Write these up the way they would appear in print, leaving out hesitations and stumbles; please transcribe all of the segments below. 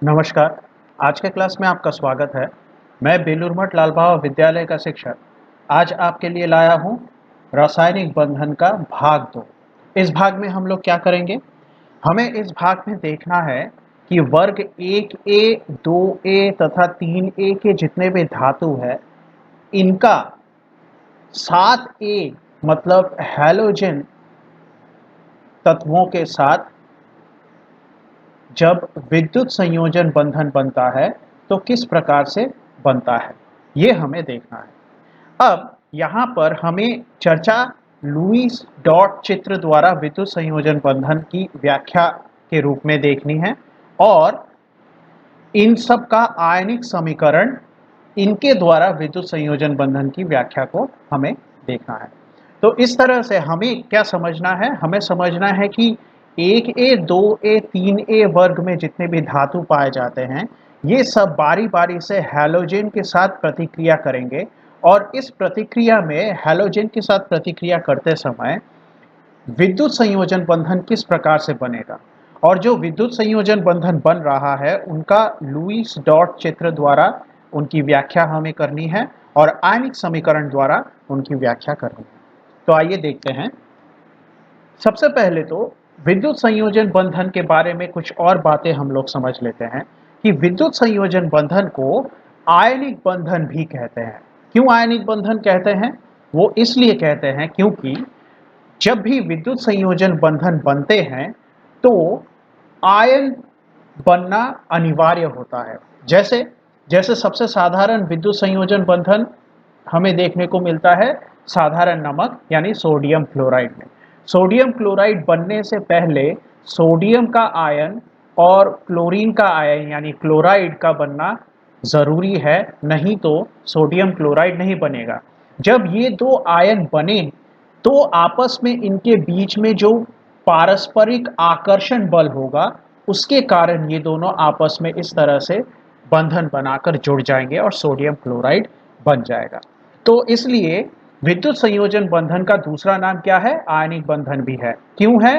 नमस्कार। आज के क्लास में आपका स्वागत है। मैं बेलूर मठ लाल बाबा विद्यालय का शिक्षक आज आपके लिए लाया हूँ रासायनिक बंधन का भाग 2। इस भाग में हम लोग क्या करेंगे, हमें इस भाग में देखना है कि वर्ग 1A, 2A तथा 3A के जितने भी धातु है इनका 7A मतलब हैलोजन तत्वों के साथ जब विद्युत संयोजन बंधन बनता है तो किस प्रकार से बनता है, ये हमें देखना है। अब यहाँ पर हमें चर्चा लुईस डॉट चित्र द्वारा विद्युत संयोजन बंधन की व्याख्या के रूप में देखनी है और इन सब का आयनिक समीकरण इनके द्वारा विद्युत संयोजन बंधन की व्याख्या को हमें देखना है। तो इस तरह से हमें क्या समझना है, हमें समझना है कि 1A, 2A, 3A वर्ग में जितने भी धातु पाए जाते हैं ये सब बारी बारी से हैलोजन के साथ प्रतिक्रिया करेंगे और इस प्रतिक्रिया में हैलोजन के साथ प्रतिक्रिया करते समय विद्युत संयोजन बंधन किस प्रकार से बनेगा और जो विद्युत संयोजन बंधन बन रहा है उनका लुईस डॉट चित्र द्वारा उनकी व्याख्या हमें करनी है और आयनिक समीकरण द्वारा उनकी व्याख्या करनी है। तो आइए देखते हैं। सबसे पहले तो विद्युत संयोजन बंधन के बारे में कुछ और बातें हम लोग समझ लेते हैं कि विद्युत संयोजन बंधन को आयनिक बंधन भी कहते हैं। क्यों आयनिक बंधन कहते हैं? वो इसलिए कहते हैं क्योंकि जब भी विद्युत संयोजन बंधन बनते हैं तो आयन बनना अनिवार्य होता है। जैसे जैसे सबसे साधारण विद्युत संयोजन बंधन हमें देखने को मिलता है साधारण नमक यानी सोडियम क्लोराइड में। सोडियम क्लोराइड बनने से पहले सोडियम का आयन और क्लोरीन का आयन यानी क्लोराइड का बनना जरूरी है, नहीं तो सोडियम क्लोराइड नहीं बनेगा। जब ये दो आयन बने तो आपस में इनके बीच में जो पारस्परिक आकर्षण बल होगा उसके कारण ये दोनों आपस में इस तरह से बंधन बनाकर जुड़ जाएंगे और सोडियम क्लोराइड बन जाएगा। तो इसलिए विद्युत संयोजन बंधन का दूसरा नाम क्या है? आयनिक बंधन भी है। क्यों है?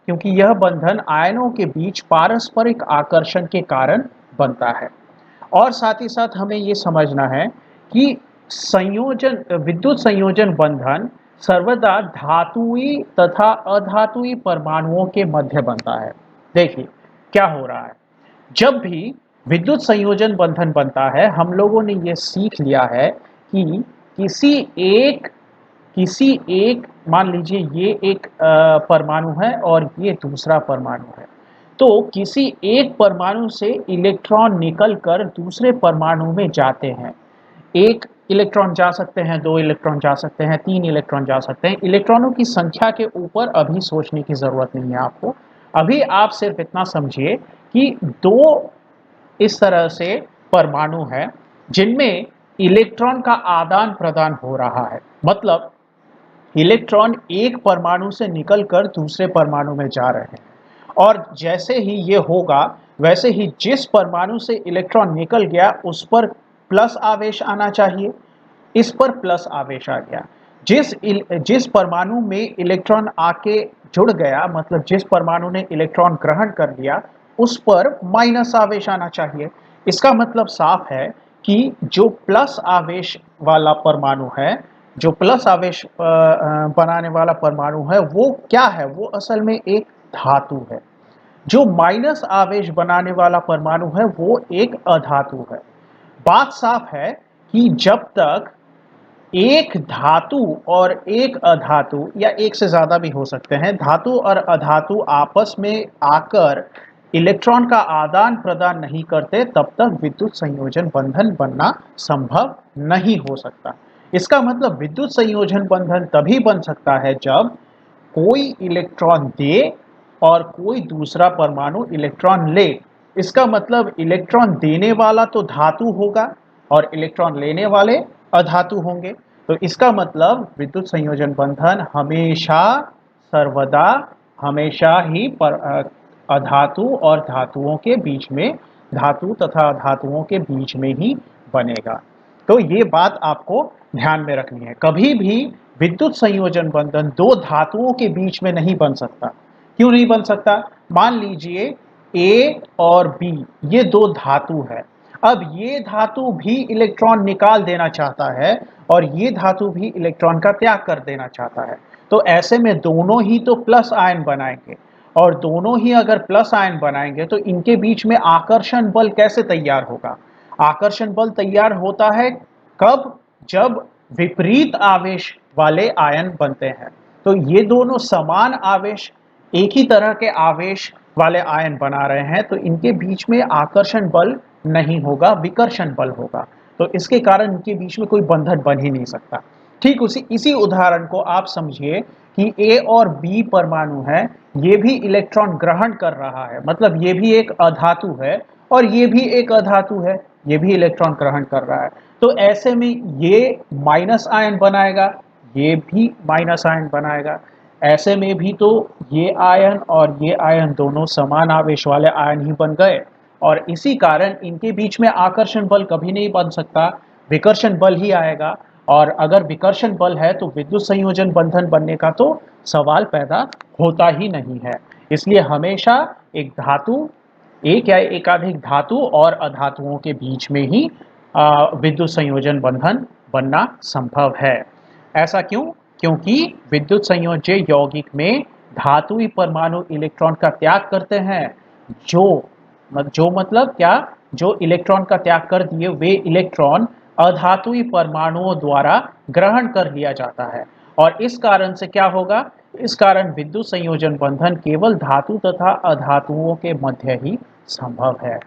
क्योंकि यह बंधन आयनों के बीच पारस्परिक आकर्षण के कारण बनता है। और साथ ही साथ हमें ये समझना है कि विद्युत संयोजन बंधन सर्वदा धातुई तथा अधातुई परमाणुओं के मध्य बनता है। देखिए क्या हो रहा है, जब भी विद्युत संयोजन बंधन बनता है हम लोगों ने यह सीख लिया है कि किसी एक किसी एक मान लीजिए ये एक परमाणु है और ये दूसरा परमाणु है, तो किसी एक परमाणु से इलेक्ट्रॉन निकलकर दूसरे परमाणु में जाते हैं। एक इलेक्ट्रॉन जा सकते हैं, दो इलेक्ट्रॉन जा सकते हैं, तीन इलेक्ट्रॉन जा सकते हैं। इलेक्ट्रॉनों की संख्या के ऊपर अभी सोचने की जरूरत नहीं है आपको। अभी आप सिर्फ इतना समझिए कि दो इस तरह से परमाणु है जिनमें इलेक्ट्रॉन का आदान प्रदान हो रहा है। मतलब इलेक्ट्रॉन एक परमाणु से निकलकर दूसरे परमाणु में जा रहे हैं और जैसे ही ये होगा वैसे ही जिस परमाणु से इलेक्ट्रॉन निकल गया उस पर प्लस आवेश आना चाहिए। इस पर प्लस आवेश आ गया। जिस परमाणु में इलेक्ट्रॉन आके जुड़ गया, मतलब जिस परमाणु ने इलेक्ट्रॉन ग्रहण कर लिया, उस पर माइनस आवेश आना चाहिए। इसका मतलब साफ है कि जो प्लस आवेश वाला परमाणु है, जो प्लस आवेश बनाने वाला परमाणु है वो क्या है? वो असल में एक धातु है। जो माइनस आवेश बनाने वाला परमाणु है वो एक अधातु है। बात साफ है कि जब तक एक धातु और एक अधातु या एक से ज्यादा भी हो सकते हैं, धातु और अधातु आपस में आकर इलेक्ट्रॉन का आदान प्रदान नहीं करते तब तक विद्युत संयोजन बंधन बनना संभव नहीं हो सकता। इसका मतलब विद्युत संयोजन बंधन तभी बन सकता है जब कोई इलेक्ट्रॉन दे और कोई दूसरा परमाणु इलेक्ट्रॉन ले। इसका मतलब इलेक्ट्रॉन देने वाला तो धातु होगा और इलेक्ट्रॉन लेने वाले अधातु होंगे। तो इसका मतलब विद्युत संयोजन बंधन हमेशा सर्वदा हमेशा ही अधातु और धातुओं के बीच में, धातु तथा धातुओं के बीच में ही बनेगा। तो ये बात आपको ध्यान में रखनी है। कभी भी विद्युत संयोजन बंधन दो धातुओं के बीच में नहीं बन सकता। क्यों नहीं बन सकता? मान लीजिए ए और बी ये दो धातु है। अब ये धातु भी इलेक्ट्रॉन निकाल देना चाहता है और ये धातु भी इलेक्ट्रॉन का त्याग कर देना चाहता है। तो ऐसे में दोनों ही तो प्लस आयन बनाएंगे, और दोनों ही अगर प्लस आयन बनाएंगे तो इनके बीच में आकर्षण बल कैसे तैयार होगा? आकर्षण बल तैयार होता है कब? जब विपरीत आवेश वाले आयन बनते हैं। तो ये दोनों समान आवेश, एक ही तरह के आवेश वाले आयन बना रहे हैं, तो इनके बीच में आकर्षण बल नहीं होगा, विकर्षण बल होगा। तो इसके कारण इनके बीच में कोई बंधन बन ही नहीं सकता। ठीक उसी इसी उदाहरण को आप समझिए कि ए और बी परमाणु है, ये भी इलेक्ट्रॉन ग्रहण कर रहा है, मतलब ये भी एक अधातु है और ये भी एक अधातु है, ये भी इलेक्ट्रॉन ग्रहण कर रहा है। तो ऐसे में ये माइनस आयन बनाएगा, ये भी माइनस आयन बनाएगा। ऐसे में भी तो ये आयन और ये आयन दोनों समान आवेश वाले आयन ही बन गए, और इसी कारण इनके बीच में आकर्षण बल कभी नहीं बन सकता, विकर्षण बल ही आएगा। और अगर विकर्षण बल है तो विद्युत संयोजन बंधन बनने का तो सवाल पैदा होता ही नहीं है। इसलिए हमेशा एक धातु, एक या एकाधिक धातु और अधातुओं के बीच में ही विद्युत संयोजन बंधन बनना संभव है। ऐसा क्यों? क्योंकि विद्युत संयोज्य यौगिक में धातुई परमाणु इलेक्ट्रॉन का त्याग करते हैं। जो जो मतलब क्या? जो इलेक्ट्रॉन का त्याग कर दिए वे इलेक्ट्रॉन अधातुई परमाणुओं द्वारा ग्रहण कर लिया जाता है, और इस कारण से क्या होगा? इस कारण विद्युत संयोजन बंधन केवल धातु तथा अधातुओं के मध्य ही संभव है।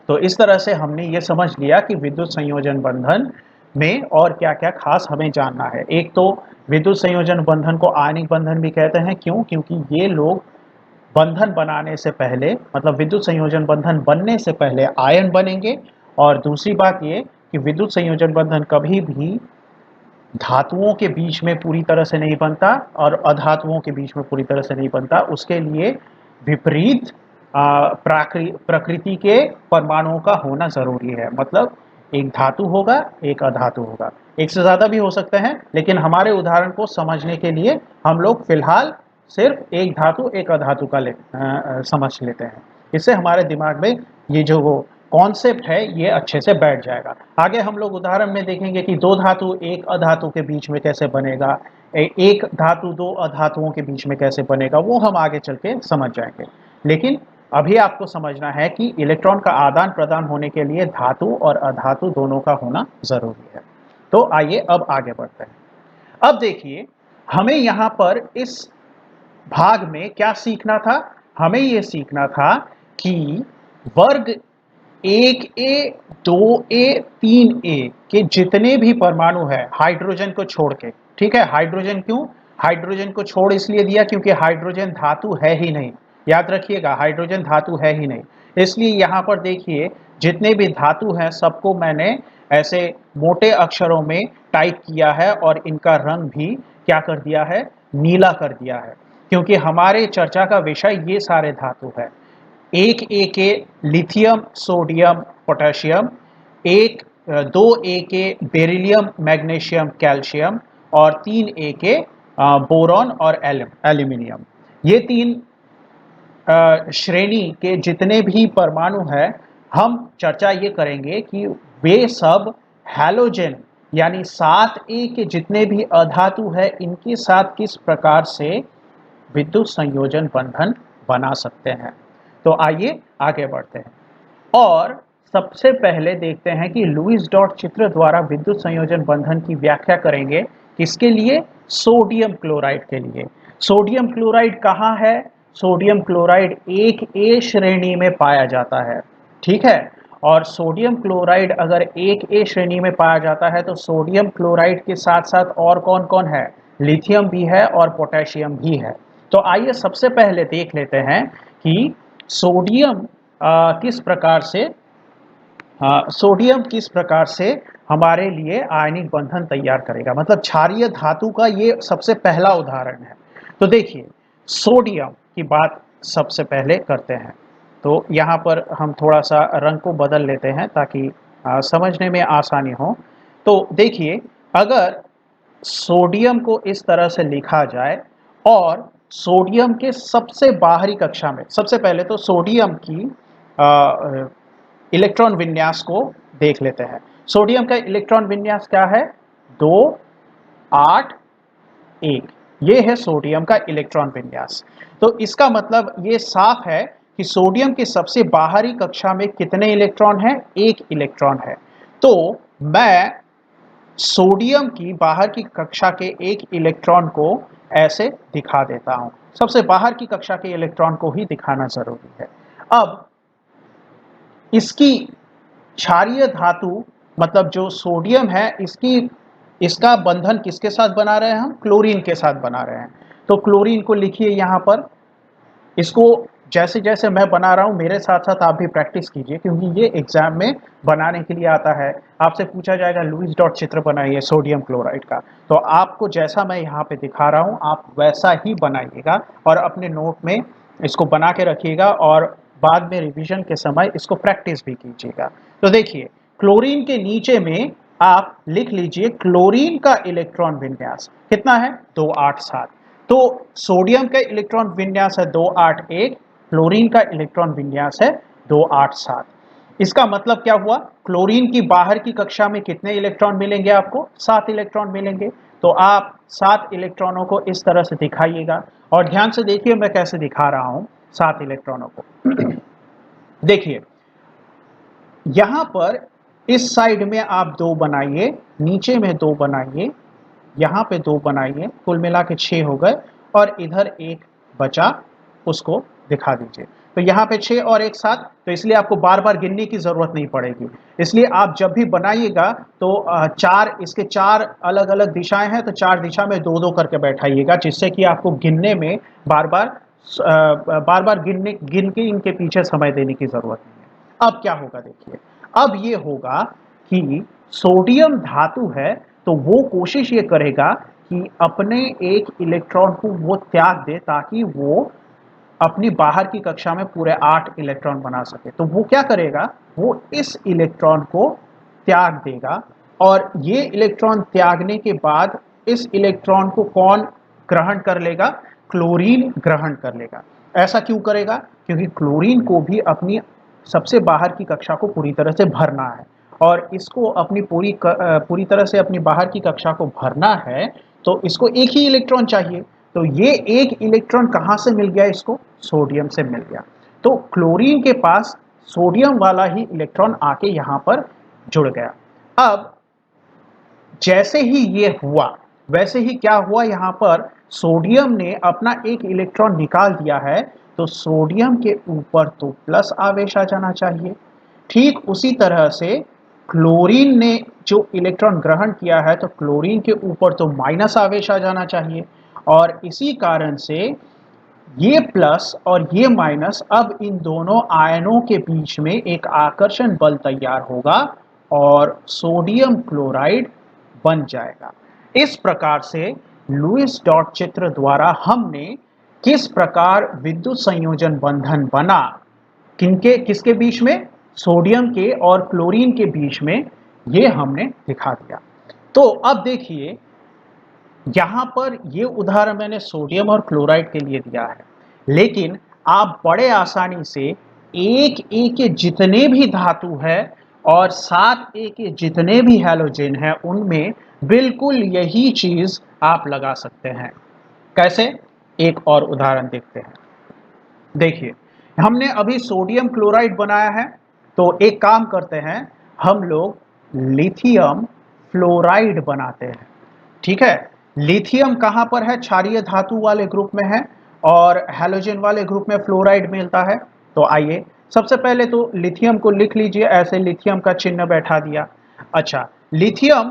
तो इस तरह से हमने ये समझ लिया कि विद्युत संयोजन बंधन में और क्या क्या खास हमें जानना है। एक तो विद्युत संयोजन बंधन को आयनिक बंधन भी कहते हैं। क्यों? क्योंकि ये लोग बंधन बनाने से पहले, मतलब विद्युत संयोजन बंधन बनने से पहले आयन बनेंगे। और दूसरी बात ये कि विद्युत संयोजन बंधन कभी भी धातुओं के बीच में पूरी तरह से नहीं बनता और अधातुओं के बीच में पूरी तरह से नहीं बनता। उसके लिए विपरीत प्रकृति के परमाणुओं का होना जरूरी है। मतलब एक धातु होगा, एक अधातु होगा, एक से ज्यादा भी हो सकते हैं, लेकिन हमारे उदाहरण को समझने के लिए हम लोग फिलहाल सिर्फ एक धातु एक अधातु का समझ लेते हैं। इससे हमारे दिमाग में ये जो वो कॉन्सेप्ट है ये अच्छे से बैठ जाएगा। आगे हम लोग उदाहरण में देखेंगे कि दो धातु एक अधातु के बीच में कैसे बनेगा, एक धातु दो अधातुओं के बीच में कैसे बनेगा, वो हम आगे चल के समझ जाएंगे। लेकिन अभी आपको समझना है कि इलेक्ट्रॉन का आदान प्रदान होने के लिए धातु और अधातु दोनों का होना जरूरी है। तो आइए अब आगे बढ़ते हैं। अब देखिए, हमें यहाँ पर इस भाग में क्या सीखना था? हमें ये सीखना था कि वर्ग 1a, 2a, 3a के जितने भी परमाणु है हाइड्रोजन को छोड़ के, ठीक है? हाइड्रोजन क्यों? हाइड्रोजन को छोड़ इसलिए दिया क्योंकि हाइड्रोजन धातु है ही नहीं। याद रखिएगा, हाइड्रोजन धातु है ही नहीं। इसलिए यहाँ पर देखिए, जितने भी धातु हैं सबको मैंने ऐसे मोटे अक्षरों में टाइप किया है और इनका रंग भी क्या कर दिया है? नीला कर दिया है, क्योंकि हमारे चर्चा का विषय ये सारे धातु है। एक ए के लिथियम, सोडियम, पोटेशियम, एक दो ए के बेरिलियम, मैग्नीशियम, कैल्शियम, और 3a के बोरॉन और एल्यूमिनियम। ये तीन श्रेणी के जितने भी परमाणु हैं, हम चर्चा ये करेंगे कि वे सब हैलोजन यानी 7a के जितने भी अधातु है इनके साथ किस प्रकार से विद्युत संयोजन बंधन बना सकते हैं। तो आइए आगे बढ़ते हैं और सबसे पहले देखते हैं कि लुईस डॉट चित्र द्वारा विद्युत संयोजन बंधन की व्याख्या करेंगे। किसके लिए? सोडियम क्लोराइड के लिए। सोडियम क्लोराइड कहाँ है? सोडियम क्लोराइड 1a श्रेणी में पाया जाता है, ठीक है? और सोडियम क्लोराइड अगर 1a श्रेणी में पाया जाता है तो सोडियम क्लोराइड के साथ साथ और कौन कौन है? लिथियम भी है और पोटेशियम भी है। तो आइए सबसे पहले देख लेते हैं कि सोडियम किस प्रकार से सोडियम किस प्रकार से हमारे लिए आयनिक बंधन तैयार करेगा, मतलब क्षारीय धातु का ये सबसे पहला उदाहरण है। तो देखिए, सोडियम की बात सबसे पहले करते हैं। तो यहाँ पर हम थोड़ा सा रंग को बदल लेते हैं ताकि समझने में आसानी हो। तो देखिए, अगर सोडियम को इस तरह से लिखा जाए और सोडियम के सबसे बाहरी कक्षा में सबसे पहले तो सोडियम की इलेक्ट्रॉन विन्यास को देख लेते हैं। सोडियम का इलेक्ट्रॉन विन्यास क्या है? 2, 8, 1। ये है सोडियम का इलेक्ट्रॉन विन्यास। तो इसका मतलब ये साफ है कि सोडियम की सबसे बाहरी कक्षा में कितने इलेक्ट्रॉन हैं? 1 इलेक्ट्रॉन है। तो मैं सोडियम की बाहर की कक्षा के 1 इलेक्ट्रॉन को ऐसे दिखा देता हूं। सबसे बाहर की कक्षा के इलेक्ट्रॉन को ही दिखाना जरूरी है। अब इसकी क्षारीय धातु मतलब जो सोडियम है, इसका बंधन किसके साथ बना रहे हैं हम? क्लोरीन के साथ बना रहे हैं। तो क्लोरीन को लिखिए यहां पर। इसको जैसे जैसे मैं बना रहा हूं मेरे साथ साथ आप भी प्रैक्टिस कीजिए, क्योंकि ये एग्जाम में बनाने के लिए आता है। आपसे पूछा जाएगा लुईस डॉट चित्र बनाइए सोडियम क्लोराइड का, तो आपको जैसा मैं यहाँ पे दिखा रहा हूँ आप वैसा ही बनाइएगा और अपने नोट में इसको बना के रखिएगा और बाद में रिवीजन के समय इसको प्रैक्टिस भी कीजिएगा। तो देखिए, क्लोरीन के नीचे में आप लिख लीजिए क्लोरीन का इलेक्ट्रॉन विन्यास कितना है? 2, 8, 7। तो सोडियम का इलेक्ट्रॉन विन्यास है 2, 8, 1, क्लोरीन का इलेक्ट्रॉन विन्यास है 2, 8, 7। इसका मतलब क्या हुआ? क्लोरीन की बाहर की कक्षा में कितने इलेक्ट्रॉन मिलेंगे आपको? 7 इलेक्ट्रॉन मिलेंगे। तो आप 7 इलेक्ट्रॉनों को इस तरह से दिखाइएगा और ध्यान से देखिए मैं कैसे दिखा रहा हूं 7 इलेक्ट्रॉनों को। देखिए यहां पर इस साइड में आप 2 बनाइए, नीचे में 2 बनाइए, यहाँ पे 2 बनाइए, कुल मिला के 6 हो गए और इधर 1 बचा, उसको दिखा दीजिए। तो यहाँ पे 6 और 1 7, तो इसलिए आपको बार बार गिनने की जरूरत नहीं पड़ेगी। इसलिए आप जब भी बनाइएगा तो 4 इसके 4 अलग अलग दिशाएं हैं, तो 4 दिशा में 2 2 करके बैठाइएगा, जिससे कि आपको गिनने में बार बार गिन के इनके पीछे समय देने की जरूरत नहीं है। अब क्या होगा देखिए, अब ये होगा कि सोडियम धातु है तो वो कोशिश ये करेगा कि अपने 1 इलेक्ट्रॉन को वो त्याग दे ताकि वो अपनी बाहर की कक्षा में पूरे 8 इलेक्ट्रॉन बना सके। तो वो क्या करेगा? वो इस इलेक्ट्रॉन को त्याग देगा और ये इलेक्ट्रॉन त्यागने के बाद इस इलेक्ट्रॉन को कौन ग्रहण कर लेगा? क्लोरीन ग्रहण कर लेगा। ऐसा क्यों करेगा? क्योंकि क्लोरीन को भी अपनी सबसे बाहर की कक्षा को पूरी तरह से भरना है और इसको अपनी पूरी तरह से अपनी बाहर की कक्षा को भरना है, तो इसको एक ही इलेक्ट्रॉन चाहिए। तो ये एक इलेक्ट्रॉन कहां से मिल गया इसको? सोडियम से मिल गया। तो क्लोरीन के पास सोडियम वाला ही इलेक्ट्रॉन आके यहां पर जुड़ गया। अब जैसे ही ये हुआ वैसे ही क्या हुआ, यहां पर सोडियम ने अपना एक इलेक्ट्रॉन निकाल दिया है, तो सोडियम के ऊपर तो प्लस आवेश आ जाना चाहिए। ठीक उसी तरह से क्लोरीन ने जो इलेक्ट्रॉन ग्रहण किया है, तो क्लोरीन के ऊपर तो माइनस आवेश आ जाना चाहिए और इसी कारण से ये प्लस और ये माइनस, अब इन दोनों आयनों के बीच में एक आकर्षण बल तैयार होगा और सोडियम क्लोराइड बन जाएगा। इस प्रकार से लुईस डॉट चित्र द्वारा हमने किस प्रकार विद्युत संयोजन बंधन बना, किसके बीच में? सोडियम के और क्लोरीन के बीच में, ये हमने दिखा दिया। तो अब देखिए यहां पर ये उदाहरण मैंने सोडियम और क्लोराइड के लिए दिया है, लेकिन आप बड़े आसानी से एक ए के जितने भी धातु है और 7 ए के जितने भी हैलोजन है उनमें बिल्कुल यही चीज आप लगा सकते हैं। कैसे? एक और उदाहरण देखते हैं। देखिए हमने अभी सोडियम क्लोराइड बनाया है, तो एक काम करते हैं, हम लोग लिथियम फ्लोराइड बनाते हैं। ठीक है, लिथियम कहां पर है? क्षारीय धातु वाले ग्रुप में है और हैलोजन वाले ग्रुप में फ्लोराइड मिलता है। तो आइए सबसे पहले तो लिथियम को लिख लीजिए, ऐसे लिथियम का चिन्ह बैठा दिया। अच्छा, लिथियम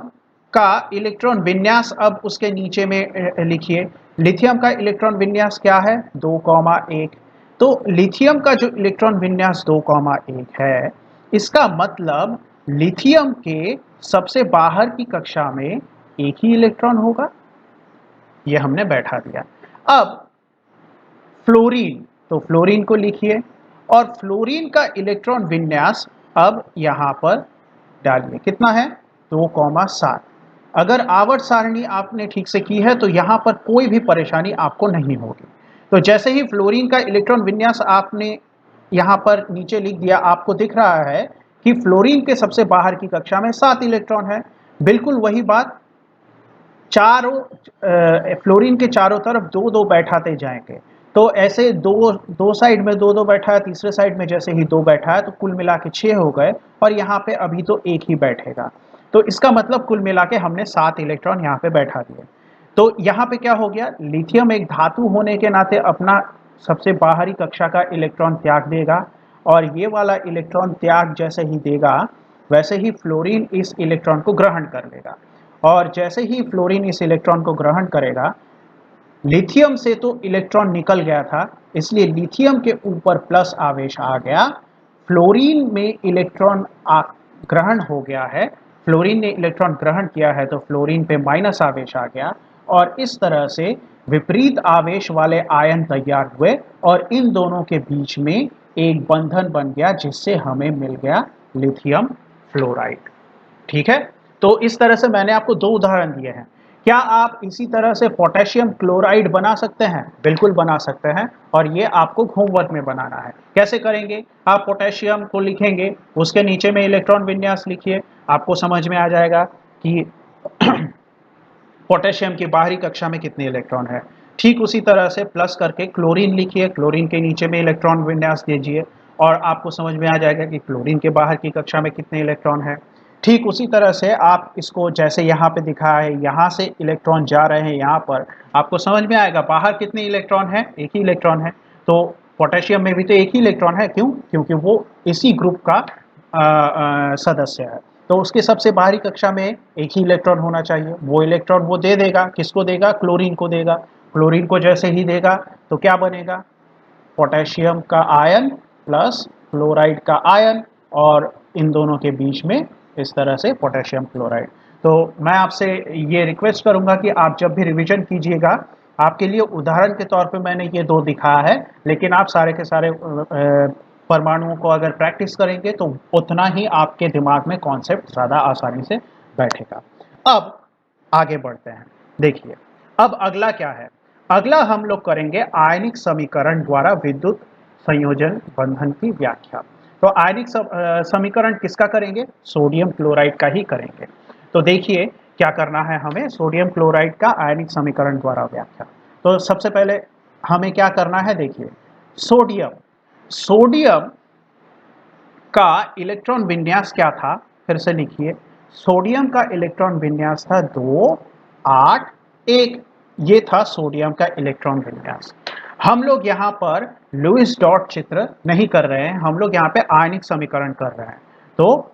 का इलेक्ट्रॉन विन्यास अब उसके नीचे में लिखिए। लिथियम का इलेक्ट्रॉन विन्यास क्या है? 2,1। तो लिथियम का जो इलेक्ट्रॉन विन्यास 2,1 है, इसका मतलब लिथियम के सबसे बाहर की कक्षा में एक ही इलेक्ट्रॉन होगा, ये हमने बैठा दिया। अब फ्लोरीन, तो फ्लोरीन को लिखिए और फ्लोरीन का इलेक्ट्रॉन विन्यास अब यहां पर डालिए। कितना है? 2,7। अगर आवर्त सारणी आपने ठीक से की है तो यहां पर कोई भी परेशानी आपको नहीं होगी। तो जैसे ही फ्लोरीन का इलेक्ट्रॉन विन्यास आपने यहाँ पर नीचे लिख दिया, आपको दिख रहा है कि फ्लोरीन के सबसे बाहर की कक्षा में 7 इलेक्ट्रॉन है। बिल्कुल वही बात चारों फ्लोरीन के चारों तरफ दो दो बैठाते जाएंगे, तो ऐसे दो दो साइड में दो दो बैठा है, तीसरे साइड में जैसे ही दो बैठा है तो कुल मिला के 6 हो गए, और यहाँ पे अभी तो एक ही बैठेगा। तो इसका मतलब कुल मिला के हमने 7 इलेक्ट्रॉन यहाँ पे बैठा दिए। तो यहाँ पे क्या हो गया, लिथियम एक धातु होने के नाते अपना सबसे बाहरी कक्षा का इलेक्ट्रॉन त्याग देगा, और ये वाला इलेक्ट्रॉन त्याग जैसे ही देगा वैसे ही फ्लोरीन इस इलेक्ट्रॉन को ग्रहण कर लेगा, और जैसे ही फ्लोरीन इस इलेक्ट्रॉन को ग्रहण करेगा, लिथियम से तो इलेक्ट्रॉन निकल गया था, इसलिए लिथियम के ऊपर प्लस आवेश आ गया, फ्लोरीन में इलेक्ट्रॉन ग्रहण हो गया है, फ्लोरीन ने इलेक्ट्रॉन ग्रहण किया है तो फ्लोरीन पे माइनस आवेश आ गया, और इस तरह से विपरीत आवेश वाले आयन तैयार हुए और इन दोनों के बीच में एक बंधन बन गया जिससे हमें मिल गया लिथियम फ्लोराइड। ठीक है, तो इस तरह से मैंने आपको दो उदाहरण दिए हैं। क्या आप इसी तरह से पोटेशियम क्लोराइड बना सकते हैं? बिल्कुल बना सकते हैं, और ये आपको होमवर्क में बनाना है। कैसे करेंगे? आप पोटेशियम को लिखेंगे, उसके नीचे में इलेक्ट्रॉन विन्यास लिखिए, आपको समझ में आ जाएगा कि पोटेशियम की बाहरी कक्षा में कितने इलेक्ट्रॉन है। ठीक उसी तरह से प्लस करके क्लोरीन लिखिए, क्लोरीन के नीचे में इलेक्ट्रॉन विन्यास दीजिए, और आपको समझ में आ जाएगा कि क्लोरीन के बाहर की कक्षा में कितने इलेक्ट्रॉन है। ठीक उसी तरह से आप इसको जैसे यहाँ पे दिखा है, यहाँ से इलेक्ट्रॉन जा रहे हैं यहाँ पर, आपको समझ में आएगा बाहर कितने इलेक्ट्रॉन है, एक ही इलेक्ट्रॉन है। तो पोटेशियम में भी तो एक ही इलेक्ट्रॉन है, क्यों? क्योंकि वो इसी ग्रुप का सदस्य है, तो उसके सबसे बाहरी कक्षा में एक ही इलेक्ट्रॉन होना चाहिए। वो इलेक्ट्रॉन वो दे देगा, किसको देगा? क्लोरीन को देगा। क्लोरीन को जैसे ही देगा तो क्या बनेगा? पोटेशियम का आयन प्लस क्लोराइड का आयन, और इन दोनों के बीच में इस तरह से पोटेशियम क्लोराइड। तो मैं आपसे ये रिक्वेस्ट करूंगा कि आप जब भी रिवीजन कीजिएगा, आपके लिए उदाहरण के तौर पे मैंने ये दो दिखाया है, लेकिन आप सारे के सारे परमाणुओं को अगर प्रैक्टिस करेंगे तो उतना ही आपके दिमाग में कॉन्सेप्ट ज़्यादा आसानी से बैठेगा। अब आगे बढ़ते हैं। देखिए, अब अगला क्या है? अगला हम लोग करेंगे आयनिक समीकरण द्वारा विद्युत संयोजन बंधन की व्याख्या। तो आयनिक समीकरण किसका करेंगे? सोडियम क्लोराइड का ही करेंगे। तो देखिए क्या करना है हमें, सोडियम क्लोराइड का आयनिक समीकरण द्वारा व्याख्या। तो सबसे पहले हमें क्या करना है, देखिए सोडियम सोडियम का इलेक्ट्रॉन विन्यास क्या था, फिर से लिखिए। सोडियम का इलेक्ट्रॉन विन्यास था 2 8 1। ये था सोडियम का इलेक्ट्रॉन विन्यास। हम लोग यहाँ पर लुईस डॉट चित्र नहीं कर रहे हैं, हम लोग यहाँ पे आयनिक समीकरण कर रहे हैं। तो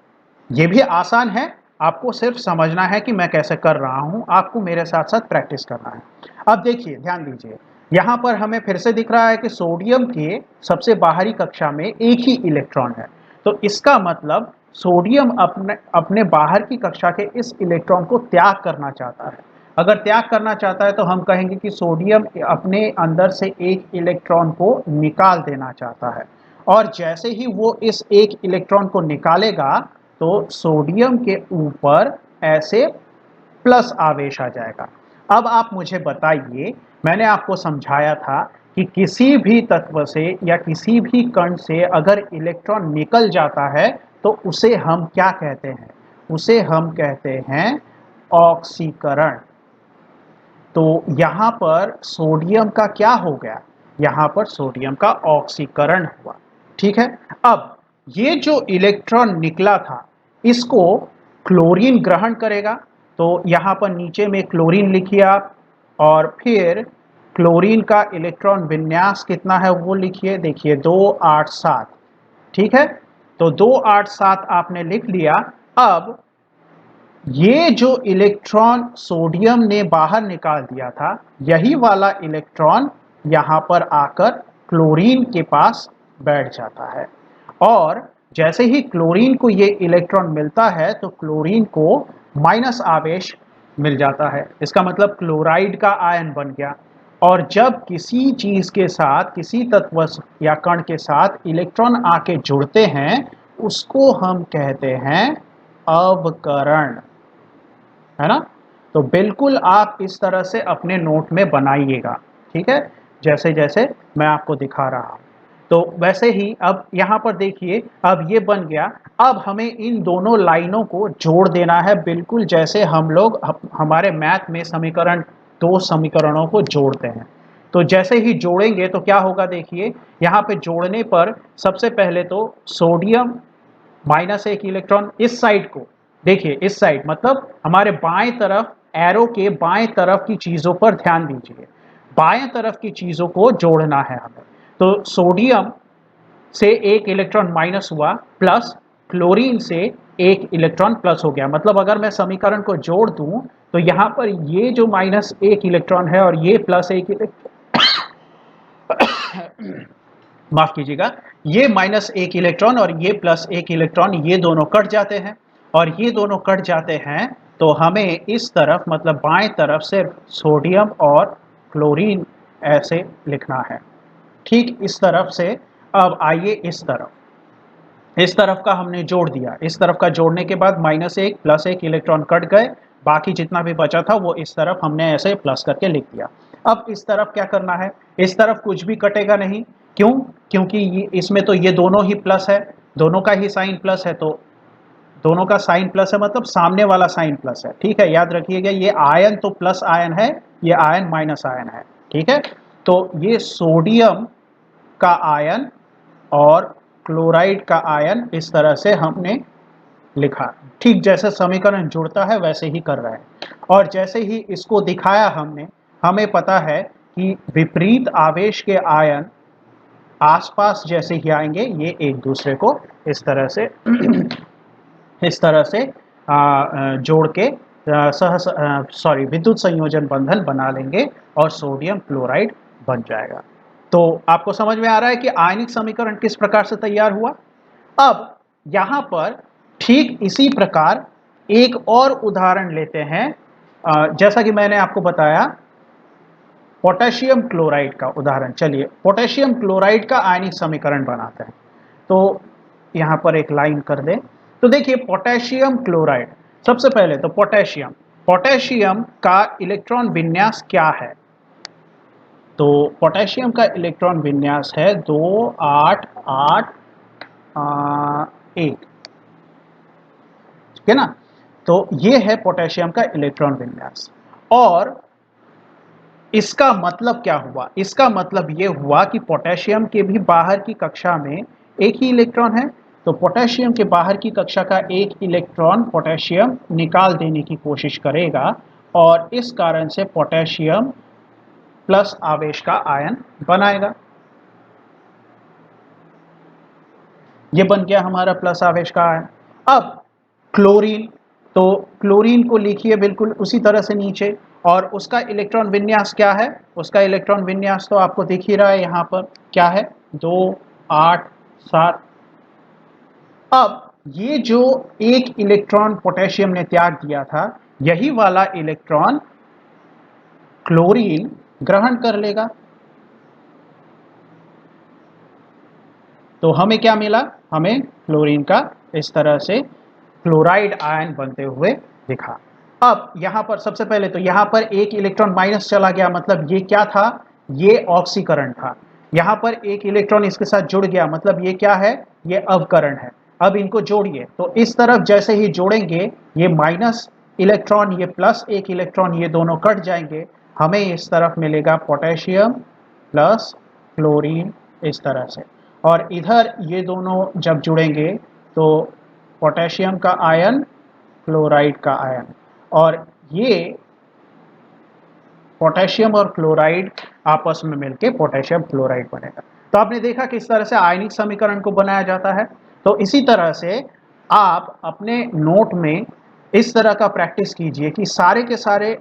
ये भी आसान है, आपको सिर्फ समझना है कि मैं कैसे कर रहा हूं, आपको मेरे साथ साथ प्रैक्टिस करना है। अब देखिए, ध्यान दीजिए, यहां पर हमें फिर से दिख रहा है कि सोडियम के सबसे बाहरी कक्षा में एक ही इलेक्ट्रॉन है, तो इसका मतलब सोडियम अपने अपने बाहर की कक्षा के इस इलेक्ट्रॉन को त्याग करना चाहता है। अगर त्याग करना चाहता है तो हम कहेंगे कि सोडियम अपने अंदर से एक इलेक्ट्रॉन को निकाल देना चाहता है, और जैसे ही वो इस एक इलेक्ट्रॉन को निकालेगा तो सोडियम के ऊपर ऐसे प्लस आवेश आ जाएगा। अब आप मुझे बताइए, मैंने आपको समझाया था कि किसी भी तत्व से या किसी भी कण से अगर इलेक्ट्रॉन निकल जाता है तो उसे हम क्या कहते हैं? उसे हम कहते हैं ऑक्सीकरण। तो यहाँ पर सोडियम का क्या हो गया? यहाँ पर सोडियम का ऑक्सीकरण हुआ। ठीक है, अब ये जो इलेक्ट्रॉन निकला था इसको क्लोरीन ग्रहण करेगा, तो यहाँ पर नीचे में क्लोरीन लिखिए आप, और फिर क्लोरीन का इलेक्ट्रॉन विन्यास कितना है वो लिखिए। देखिए 2 8 7। ठीक है, तो 2 8 7 आपने लिख लिया। अब ये जो इलेक्ट्रॉन सोडियम ने बाहर निकाल दिया था, यही वाला इलेक्ट्रॉन यहाँ पर आकर क्लोरीन के पास बैठ जाता है, और जैसे ही क्लोरीन को ये इलेक्ट्रॉन मिलता है तो क्लोरीन को माइनस आवेश मिल जाता है। इसका मतलब क्लोराइड का आयन बन गया। और जब किसी चीज के साथ, किसी तत्व या कण के साथ इलेक्ट्रॉन आके जुड़ते हैं उसको हम कहते हैं अवकरण, है ना? तो बिल्कुल आप इस तरह से अपने नोट में बनाइएगा। ठीक है, जैसे जैसे मैं आपको दिखा रहा हूँ। तो वैसे ही अब यहाँ पर देखिए, अब ये बन गया। अब हमें इन दोनों लाइनों को जोड़ देना है, बिल्कुल जैसे हम लोग हमारे मैथ में समीकरण, दो समीकरणों को जोड़ते हैं। तो जैसे ही जोड़ेंगे तो क्या होगा, देखिए यहाँ पे जोड़ने पर सबसे पहले तो सोडियम -1 इलेक्ट्रॉन इस साइड को, देखिए इस साइड मतलब हमारे बाएं तरफ, एरो के बाएं तरफ की चीज़ों पर ध्यान दीजिए। बाएं तरफ की चीज़ों को जोड़ना है हमें। तो सोडियम से 1 इलेक्ट्रॉन माइनस हुआ, प्लस क्लोरीन से 1 इलेक्ट्रॉन प्लस हो गया। मतलब अगर मैं समीकरण को जोड़ दूं तो यहाँ पर ये जो -1 इलेक्ट्रॉन है और ये +1 इलेक्ट्रॉन, माफ कीजिएगा, ये -1 इलेक्ट्रॉन और ये +1 इलेक्ट्रॉन, ये दोनों कट जाते हैं। और ये दोनों कट जाते हैं तो हमें इस तरफ मतलब बाएं तरफ से सोडियम और क्लोरीन ऐसे लिखना है, ठीक इस तरफ से। अब आइए इस तरफ का हमने जोड़ दिया। इस तरफ का जोड़ने के बाद -1 +1 इलेक्ट्रॉन कट गए, बाकी जितना भी बचा था वो इस तरफ हमने ऐसे प्लस करके लिख दिया। अब इस तरफ क्या करना है, इस तरफ कुछ भी कटेगा नहीं। क्यों? क्योंकि इसमें तो ये दोनों ही प्लस है, दोनों का ही साइन प्लस है, तो दोनों का साइन प्लस है मतलब सामने वाला साइन प्लस है। ठीक है, याद रखिएगा, ये आयन तो प्लस आयन है, ये आयन माइनस आयन है। ठीक है, तो ये सोडियम का आयन और क्लोराइड का आयन इस तरह से हमने लिखा। ठीक जैसे समीकरण जुड़ता है वैसे ही कर रहे हैं। और जैसे ही इसको दिखाया हमने, हमें पता है कि विपरीत आवेश के आयन आसपास जैसे ही आएंगे, ये एक दूसरे को इस तरह से इस तरह से जोड़ के विद्युत संयोजन बंधन बना लेंगे और सोडियम क्लोराइड बन जाएगा। तो आपको समझ में आ रहा है कि आयनिक समीकरण किस प्रकार से तैयार हुआ। अब यहाँ पर ठीक इसी प्रकार एक और उदाहरण लेते हैं। जैसा कि मैंने आपको बताया पोटेशियम क्लोराइड का उदाहरण। चलिए पोटेशियम क्लोराइड का आयनिक समीकरण बनाते हैं। तो यहाँ पर एक लाइन कर दें। तो देखिए पोटेशियम क्लोराइड, सबसे पहले तो पोटेशियम का इलेक्ट्रॉन विन्यास क्या है। तो पोटेशियम का इलेक्ट्रॉन विन्यास है 288 ठीक है ना। तो ये है पोटेशियम का इलेक्ट्रॉन विन्यास। और इसका मतलब क्या हुआ, इसका मतलब ये हुआ कि पोटेशियम के भी बाहर की कक्षा में एक ही इलेक्ट्रॉन है। तो पोटेशियम के बाहर की कक्षा का एक इलेक्ट्रॉन पोटेशियम निकाल देने की कोशिश करेगा और इस कारण से पोटेशियम प्लस आवेश का आयन बनाएगा। ये बन गया हमारा प्लस आवेश का आयन। अब क्लोरीन, तो क्लोरीन को लिखिए बिल्कुल उसी तरह से नीचे। और उसका इलेक्ट्रॉन विन्यास क्या है, उसका इलेक्ट्रॉन विन्यास तो आपको दिख ही रहा है यहाँ पर क्या है, 287। अब ये जो एक इलेक्ट्रॉन पोटेशियम ने त्याग दिया था, यही वाला इलेक्ट्रॉन क्लोरीन ग्रहण कर लेगा। तो हमें क्या मिला, हमें क्लोरीन का इस तरह से क्लोराइड आयन बनते हुए दिखा। अब यहाँ पर सबसे पहले तो यहाँ पर एक इलेक्ट्रॉन माइनस चला गया, मतलब ये क्या था, ये ऑक्सीकरण था। यहाँ पर एक इलेक्ट्रॉन इसके साथ जुड़ गया, मतलब ये क्या है, ये अवकरण है। अब इनको जोड़िए, तो इस तरफ जैसे ही जोड़ेंगे ये माइनस इलेक्ट्रॉन, ये +1 इलेक्ट्रॉन, ये दोनों कट जाएंगे। हमें इस तरफ मिलेगा पोटेशियम प्लस क्लोरीन इस तरह से। और इधर ये दोनों जब जुड़ेंगे तो पोटेशियम का आयन, क्लोराइड का आयन, और ये पोटेशियम और क्लोराइड आपस में मिलके पोटेशियम क्लोराइड बनेगा। तो आपने देखा किस तरह से आयनिक समीकरण को बनाया जाता है। तो इसी तरह से आप अपने नोट में इस तरह का प्रैक्टिस कीजिए कि सारे के सारे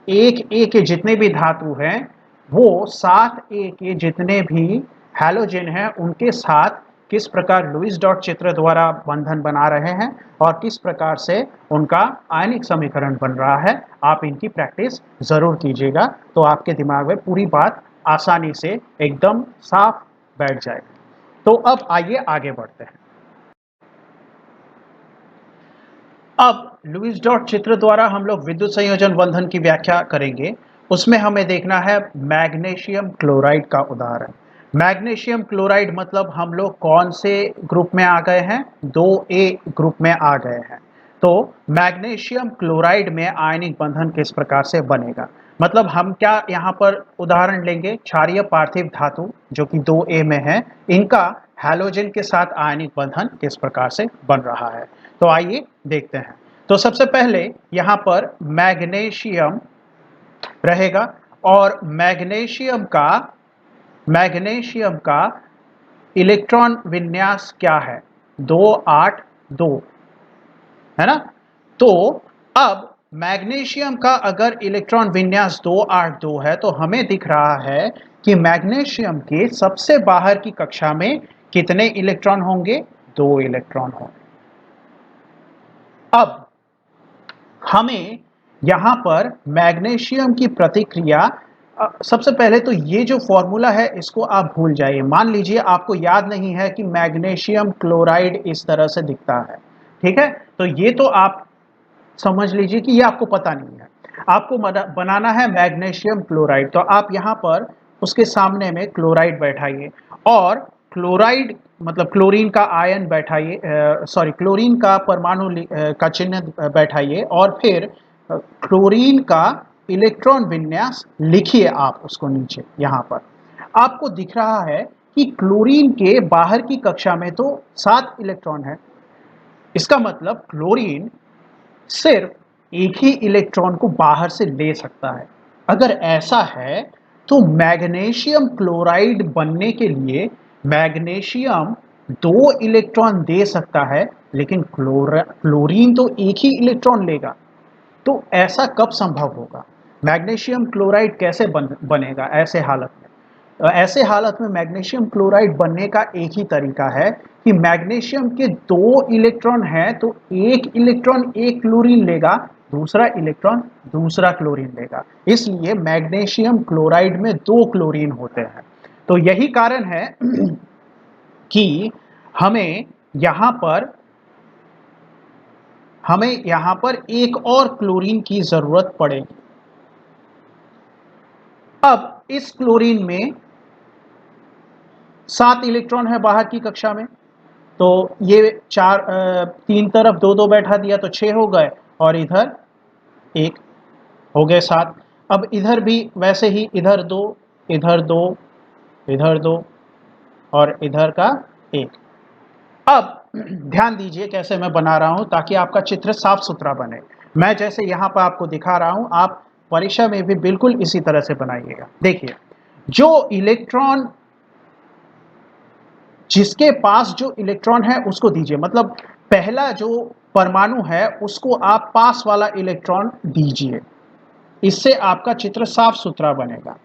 एक ए के जितने भी धातु हैं वो 7A के जितने भी हैलोजन हैं उनके साथ किस प्रकार लुईस डॉट चित्र द्वारा बंधन बना रहे हैं और किस प्रकार से उनका आयनिक समीकरण बन रहा है। आप इनकी प्रैक्टिस ज़रूर कीजिएगा, तो आपके दिमाग में पूरी बात आसानी से एकदम साफ बैठ जाएगी। तो अब आइए आगे बढ़ते हैं। अब लुईस डॉट चित्र द्वारा हम लोग विद्युत संयोजन बंधन की व्याख्या करेंगे। उसमें हमें देखना है मैग्नीशियम क्लोराइड का उदाहरण। मैग्नीशियम क्लोराइड मतलब हम लोग कौन से ग्रुप में आ गए हैं? 2A ग्रुप में आ गए हैं। तो मैग्नीशियम क्लोराइड में आयनिक बंधन किस प्रकार से बनेगा? मतलब हम क्या यहाँ पर उदाहरण लेंगे? क्षारीय पार्थिव धातु जो कि 2A में है, इनका हैलोजन के साथ आयनिक बंधन किस प्रकार से बन रहा है। तो आइए देखते हैं। तो सबसे पहले यहाँ पर मैग्नीशियम रहेगा और मैग्नीशियम का इलेक्ट्रॉन विन्यास क्या है? 282, है ना? तो अब मैग्नीशियम का अगर इलेक्ट्रॉन विन्यास 282 है तो हमें दिख रहा है कि मैग्नीशियम के सबसे बाहर की कक्षा में कितने इलेक्ट्रॉन होंगे? 2 इलेक्ट्रॉन होंगे। अब हमें यहां पर मैग्नीशियम की प्रतिक्रिया, सबसे पहले तो ये जो फॉर्मूला है इसको आप भूल जाइए। मान लीजिए आपको याद नहीं है कि मैग्नीशियम क्लोराइड इस तरह से दिखता है, ठीक है? तो ये तो आप समझ लीजिए कि ये आपको पता नहीं है। आपको बनाना है मैग्नीशियम क्लोराइड, तो आप यहाँ पर उसके सामने में क्लोराइड बैठाइए और क्लोराइड मतलब क्लोरीन का आयन बैठाइए, सॉरी क्लोरीन का परमाणु का चिन्ह बैठाइए और फिर क्लोरीन का इलेक्ट्रॉन विन्यास लिखिए आप उसको नीचे। यहाँ पर आपको दिख रहा है कि क्लोरीन के बाहर की कक्षा में तो 7 इलेक्ट्रॉन है। इसका मतलब क्लोरीन सिर्फ एक ही इलेक्ट्रॉन को बाहर से ले सकता है। अगर ऐसा है तो मैग्नीशियम क्लोराइड बनने के लिए मैग्नीशियम 2 इलेक्ट्रॉन दे सकता है, लेकिन क्लोरीन तो एक ही इलेक्ट्रॉन लेगा। तो ऐसा कब संभव होगा? मैग्नीशियम क्लोराइड कैसे बनेगा ऐसे हालत में? ऐसे हालत में मैग्नीशियम क्लोराइड बनने का एक ही तरीका है कि मैग्नीशियम के 2 इलेक्ट्रॉन हैं तो एक इलेक्ट्रॉन एक क्लोरीन लेगा, दूसरा इलेक्ट्रॉन दूसरा क्लोरीन लेगा। इसलिए मैग्नीशियम क्लोराइड में 2 क्लोरीन होते हैं। तो यही कारण है कि हमें यहाँ पर एक और क्लोरीन की जरूरत पड़ेगी। अब इस क्लोरीन में 7 इलेक्ट्रॉन है बाहर की कक्षा में, तो ये 3 तरफ 2-2 बैठा दिया तो 6 हो गए और इधर 1 हो गए 7। अब इधर भी वैसे ही, इधर 2, इधर 2, इधर 2 और इधर का 1। अब ध्यान दीजिए कैसे मैं बना रहा हूं ताकि आपका चित्र साफ सुथरा बने। मैं जैसे यहां पर आपको दिखा रहा हूं, आप परीक्षा में भी बिल्कुल इसी तरह से बनाइएगा। देखिए, जो इलेक्ट्रॉन, जिसके पास जो इलेक्ट्रॉन है उसको दीजिए, मतलब पहला जो परमाणु है उसको आप पास वाला इलेक्ट्रॉन दीजिए। इससे आपका चित्र साफ सुथरा बनेगा।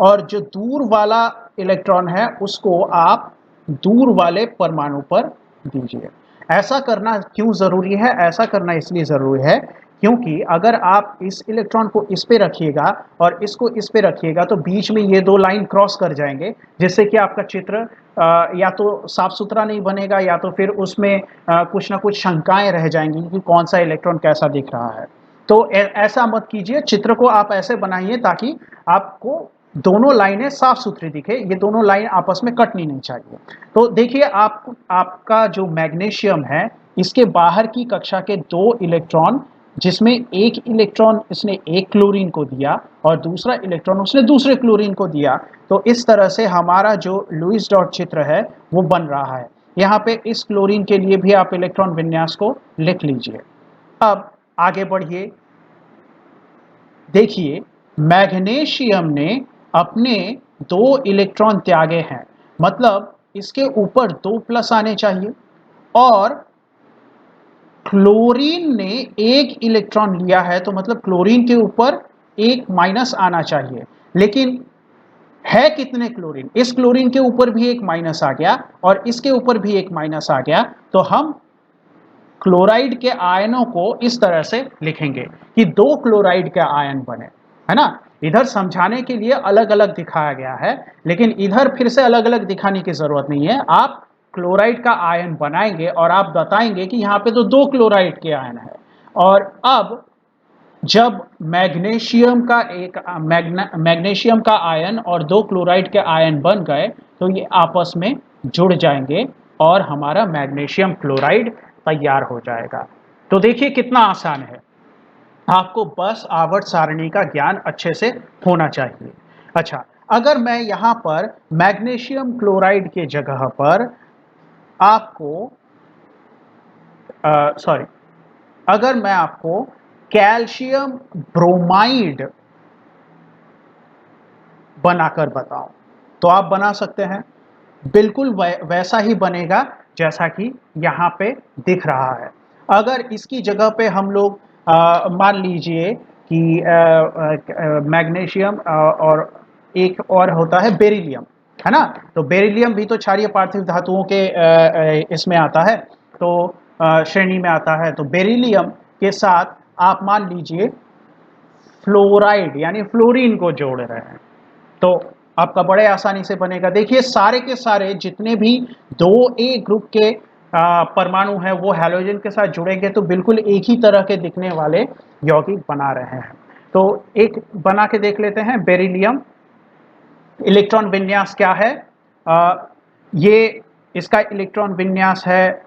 और जो दूर वाला इलेक्ट्रॉन है उसको आप दूर वाले परमाणु पर दीजिए। ऐसा करना क्यों जरूरी है? ऐसा करना इसलिए जरूरी है क्योंकि अगर आप इस इलेक्ट्रॉन को इस पे रखिएगा और इसको इस पे रखिएगा तो बीच में ये 2 लाइन क्रॉस कर जाएंगे, जिससे कि आपका चित्र या तो साफ सुथरा नहीं बनेगा या तो फिर उसमें कुछ ना कुछ शंकाएं रह जाएंगी कि कौन सा इलेक्ट्रॉन कैसा दिख रहा है। तो ऐसा मत कीजिए, चित्र को आप ऐसे बनाइए ताकि आपको दोनों लाइनें साफ सुथरी दिखे। ये दोनों लाइन आपस में कटनी नहीं चाहिए। तो देखिए, आपका जो मैग्नीशियम है इसके बाहर की कक्षा के 2 इलेक्ट्रॉन, जिसमें एक इलेक्ट्रॉन इसने एक क्लोरीन को दिया और दूसरा इलेक्ट्रॉन उसने दूसरे क्लोरीन को दिया। तो इस तरह से हमारा जो लुईस डॉट चित्र है वो बन रहा है। यहाँ पे इस क्लोरीन के लिए भी आप इलेक्ट्रॉन विन्यास को लिख लीजिए। अब आगे बढ़िए, देखिए मैग्नीशियम ने अपने 2 इलेक्ट्रॉन त्यागे हैं, मतलब इसके ऊपर 2 प्लस आने चाहिए, और क्लोरीन ने 1 इलेक्ट्रॉन लिया है तो मतलब क्लोरीन के ऊपर 1 माइनस आना चाहिए। लेकिन है कितने क्लोरीन? इस क्लोरीन के ऊपर भी 1 माइनस आ गया और इसके ऊपर भी 1 माइनस आ गया। तो हम क्लोराइड के आयनों को इस तरह से लिखेंगे कि 2 क्लोराइड के आयन बने, है ना? इधर समझाने के लिए अलग अलग दिखाया गया है, लेकिन इधर फिर से अलग अलग दिखाने की जरूरत नहीं है। आप क्लोराइड का आयन बनाएंगे और आप बताएंगे कि यहाँ पे तो 2 क्लोराइड के आयन है। और अब जब मैग्नीशियम का आयन और दो क्लोराइड के आयन बन गए तो ये आपस में जुड़ जाएंगे और हमारा मैग्नीशियम क्लोराइड तैयार हो जाएगा। तो देखिए कितना आसान है, आपको बस आवर्त सारणी का ज्ञान अच्छे से होना चाहिए। अच्छा, अगर मैं यहां पर मैग्नीशियम क्लोराइड के जगह पर आपको सॉरी अगर मैं आपको कैल्शियम ब्रोमाइड बनाकर बताऊं तो आप बना सकते हैं, बिल्कुल वैसा ही बनेगा जैसा कि यहाँ पे दिख रहा है। अगर इसकी जगह पे हम लोग मान लीजिए कि मैग्नीशियम और एक और होता है बेरिलियम, है ना, तो बेरिलियम भी तो क्षारीय पार्थिव धातुओं के इसमें आता है, तो श्रेणी में आता है। तो बेरिलियम के साथ आप मान लीजिए फ्लोराइड यानी फ्लोरीन को जोड़ रहे हैं तो आपका बड़े आसानी से बनेगा। देखिए सारे के सारे जितने भी 2A ग्रुप के परमाणु हैं वो हैलोजन के साथ जुड़ेंगे तो बिल्कुल एक ही तरह के दिखने वाले यौगिक बना रहे हैं। तो एक बना के देख लेते हैं बेरिलियम। इलेक्ट्रॉन विन्यास क्या है? ये इसका इलेक्ट्रॉन विन्यास है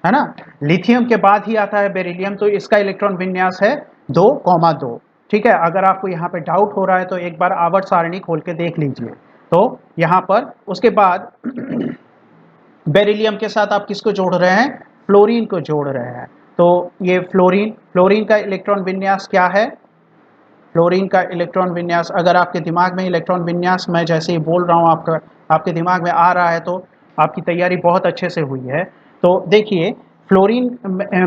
ना, लिथियम के बाद ही आता है बेरिलियम, तो इसका इलेक्ट्रॉन विन्यास है 2,2। ठीक है, अगर आपको यहाँ पे डाउट हो रहा है तो एक बार आवर्त सारणी खोल के देख लीजिए। तो यहाँ पर उसके बाद बेरिलियम के साथ आप किसको जोड़ रहे हैं? फ्लोरीन को जोड़ रहे हैं। तो ये फ्लोरीन का इलेक्ट्रॉन विन्यास क्या है? फ्लोरीन का इलेक्ट्रॉन विन्यास, अगर आपके दिमाग में इलेक्ट्रॉन विन्यास मैं जैसे ही बोल रहा हूँ आपके दिमाग में आ रहा है तो आपकी तैयारी बहुत अच्छे से हुई है। तो देखिए फ्लोरीन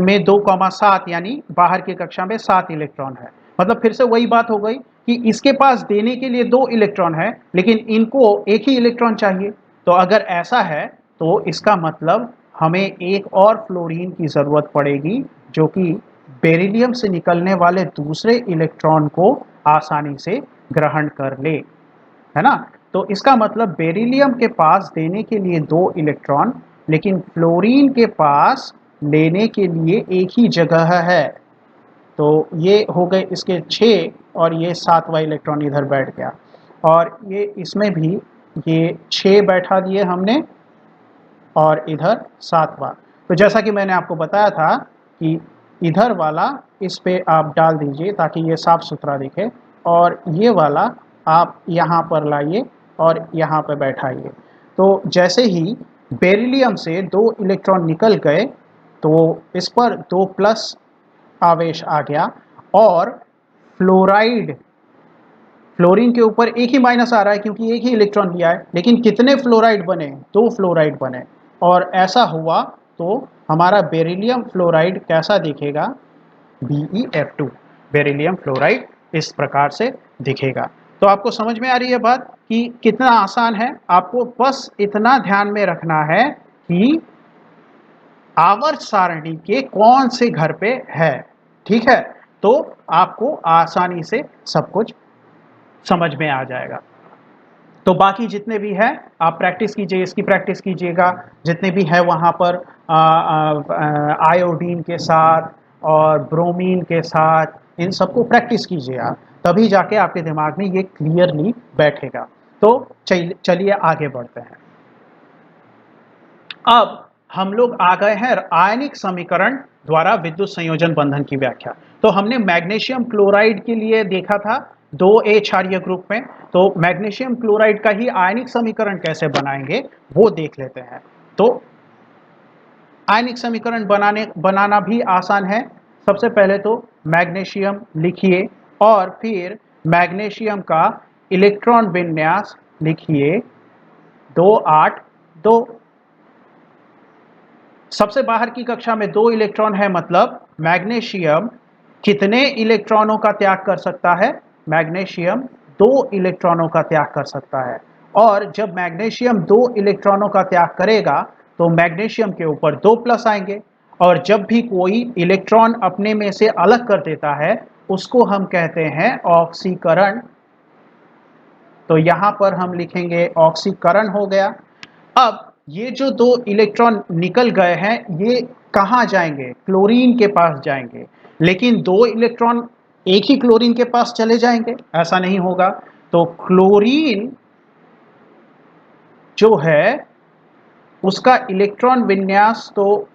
में 2,7 यानी बाहर की कक्षा में 7 इलेक्ट्रॉन है। मतलब फिर से वही बात हो गई कि इसके पास देने के लिए 2 इलेक्ट्रॉन है लेकिन इनको एक ही इलेक्ट्रॉन चाहिए। तो अगर ऐसा है तो इसका मतलब हमें एक और फ्लोरीन की जरूरत पड़ेगी जो कि बेरिलियम से निकलने वाले दूसरे इलेक्ट्रॉन को आसानी से ग्रहण कर ले, है ना। तो इसका मतलब बेरिलियम के पास देने के लिए 2 इलेक्ट्रॉन लेकिन फ्लोरीन के पास लेने के लिए एक ही जगह है। तो ये हो गए इसके 6 और ये 7वां इलेक्ट्रॉन इधर बैठ गया और ये इसमें भी ये 6 बैठा दिए हमने और इधर 7वां। तो जैसा कि मैंने आपको बताया था कि इधर वाला इस पे आप डाल दीजिए ताकि ये साफ सुथरा दिखे और ये वाला आप यहाँ पर लाइए और यहाँ पर बैठाइए। तो जैसे ही बेरिलियम से 2 इलेक्ट्रॉन निकल गए तो इस पर 2 प्लस आवेश आ गया और फ्लोराइड फ्लोरीन के ऊपर एक ही माइनस आ रहा है क्योंकि एक ही इलेक्ट्रॉन लिया है, लेकिन कितने फ्लोराइड बने? 2 फ्लोराइड बने। और ऐसा हुआ तो हमारा बेरिलियम फ्लोराइड कैसा दिखेगा? BeF2, बेरिलियम फ्लोराइड इस प्रकार से दिखेगा। तो आपको समझ में आ रही है बात कि कितना आसान है? आपको बस इतना ध्यान में रखना है कि आवर्त सारणी के कौन से घर पे है, ठीक है, तो आपको आसानी से सब कुछ समझ में आ जाएगा। तो बाकी जितने भी है आप प्रैक्टिस कीजिए, इसकी प्रैक्टिस कीजिएगा, जितने भी है वहाँ पर आयोडीन के साथ और ब्रोमीन के साथ इन सबको प्रैक्टिस कीजिए आप, तभी जाके आपके दिमाग में ये क्लियरली बैठेगा। तो चलिए आगे बढ़ते हैं। अब हम लोग आ गए हैं आयनिक समीकरण द्वारा विद्युत संयोजन बंधन की व्याख्या। तो हमने मैग्नीशियम क्लोराइड के लिए देखा था 2A क्षारीय ग्रुप में, तो मैग्नीशियम क्लोराइड का ही आयनिक समीकरण कैसे बनाएंगे वो देख लेते हैं। तो आयनिक समीकरण बनाना भी आसान है। सबसे पहले तो मैग्नीशियम लिखिए और फिर मैग्नीशियम का इलेक्ट्रॉन विन्यास लिखिए 282। सबसे बाहर की कक्षा में 2 इलेक्ट्रॉन है, मतलब मैग्नीशियम कितने इलेक्ट्रॉनों का त्याग कर सकता है? मैग्नीशियम 2 इलेक्ट्रॉनों का त्याग कर सकता है। और जब मैग्नीशियम 2 इलेक्ट्रॉनों का त्याग करेगा तो मैग्नीशियम के ऊपर 2 प्लस आएंगे और जब भी कोई इलेक्ट्रॉन अपने में से अलग कर देता है उसको हम कहते हैं ऑक्सीकरण। तो यहां पर हम लिखेंगे ऑक्सीकरण हो गया। अब ये जो दो इलेक्ट्रॉन निकल गए हैं ये कहाँ जाएंगे? क्लोरीन के पास जाएंगे। लेकिन दो इलेक्ट्रॉन एक ही क्लोरीन के पास चले जाएंगे? ऐसा नहीं होगा। तो क्लोरीन जो है उसका इलेक्ट्रॉन विन्यास तो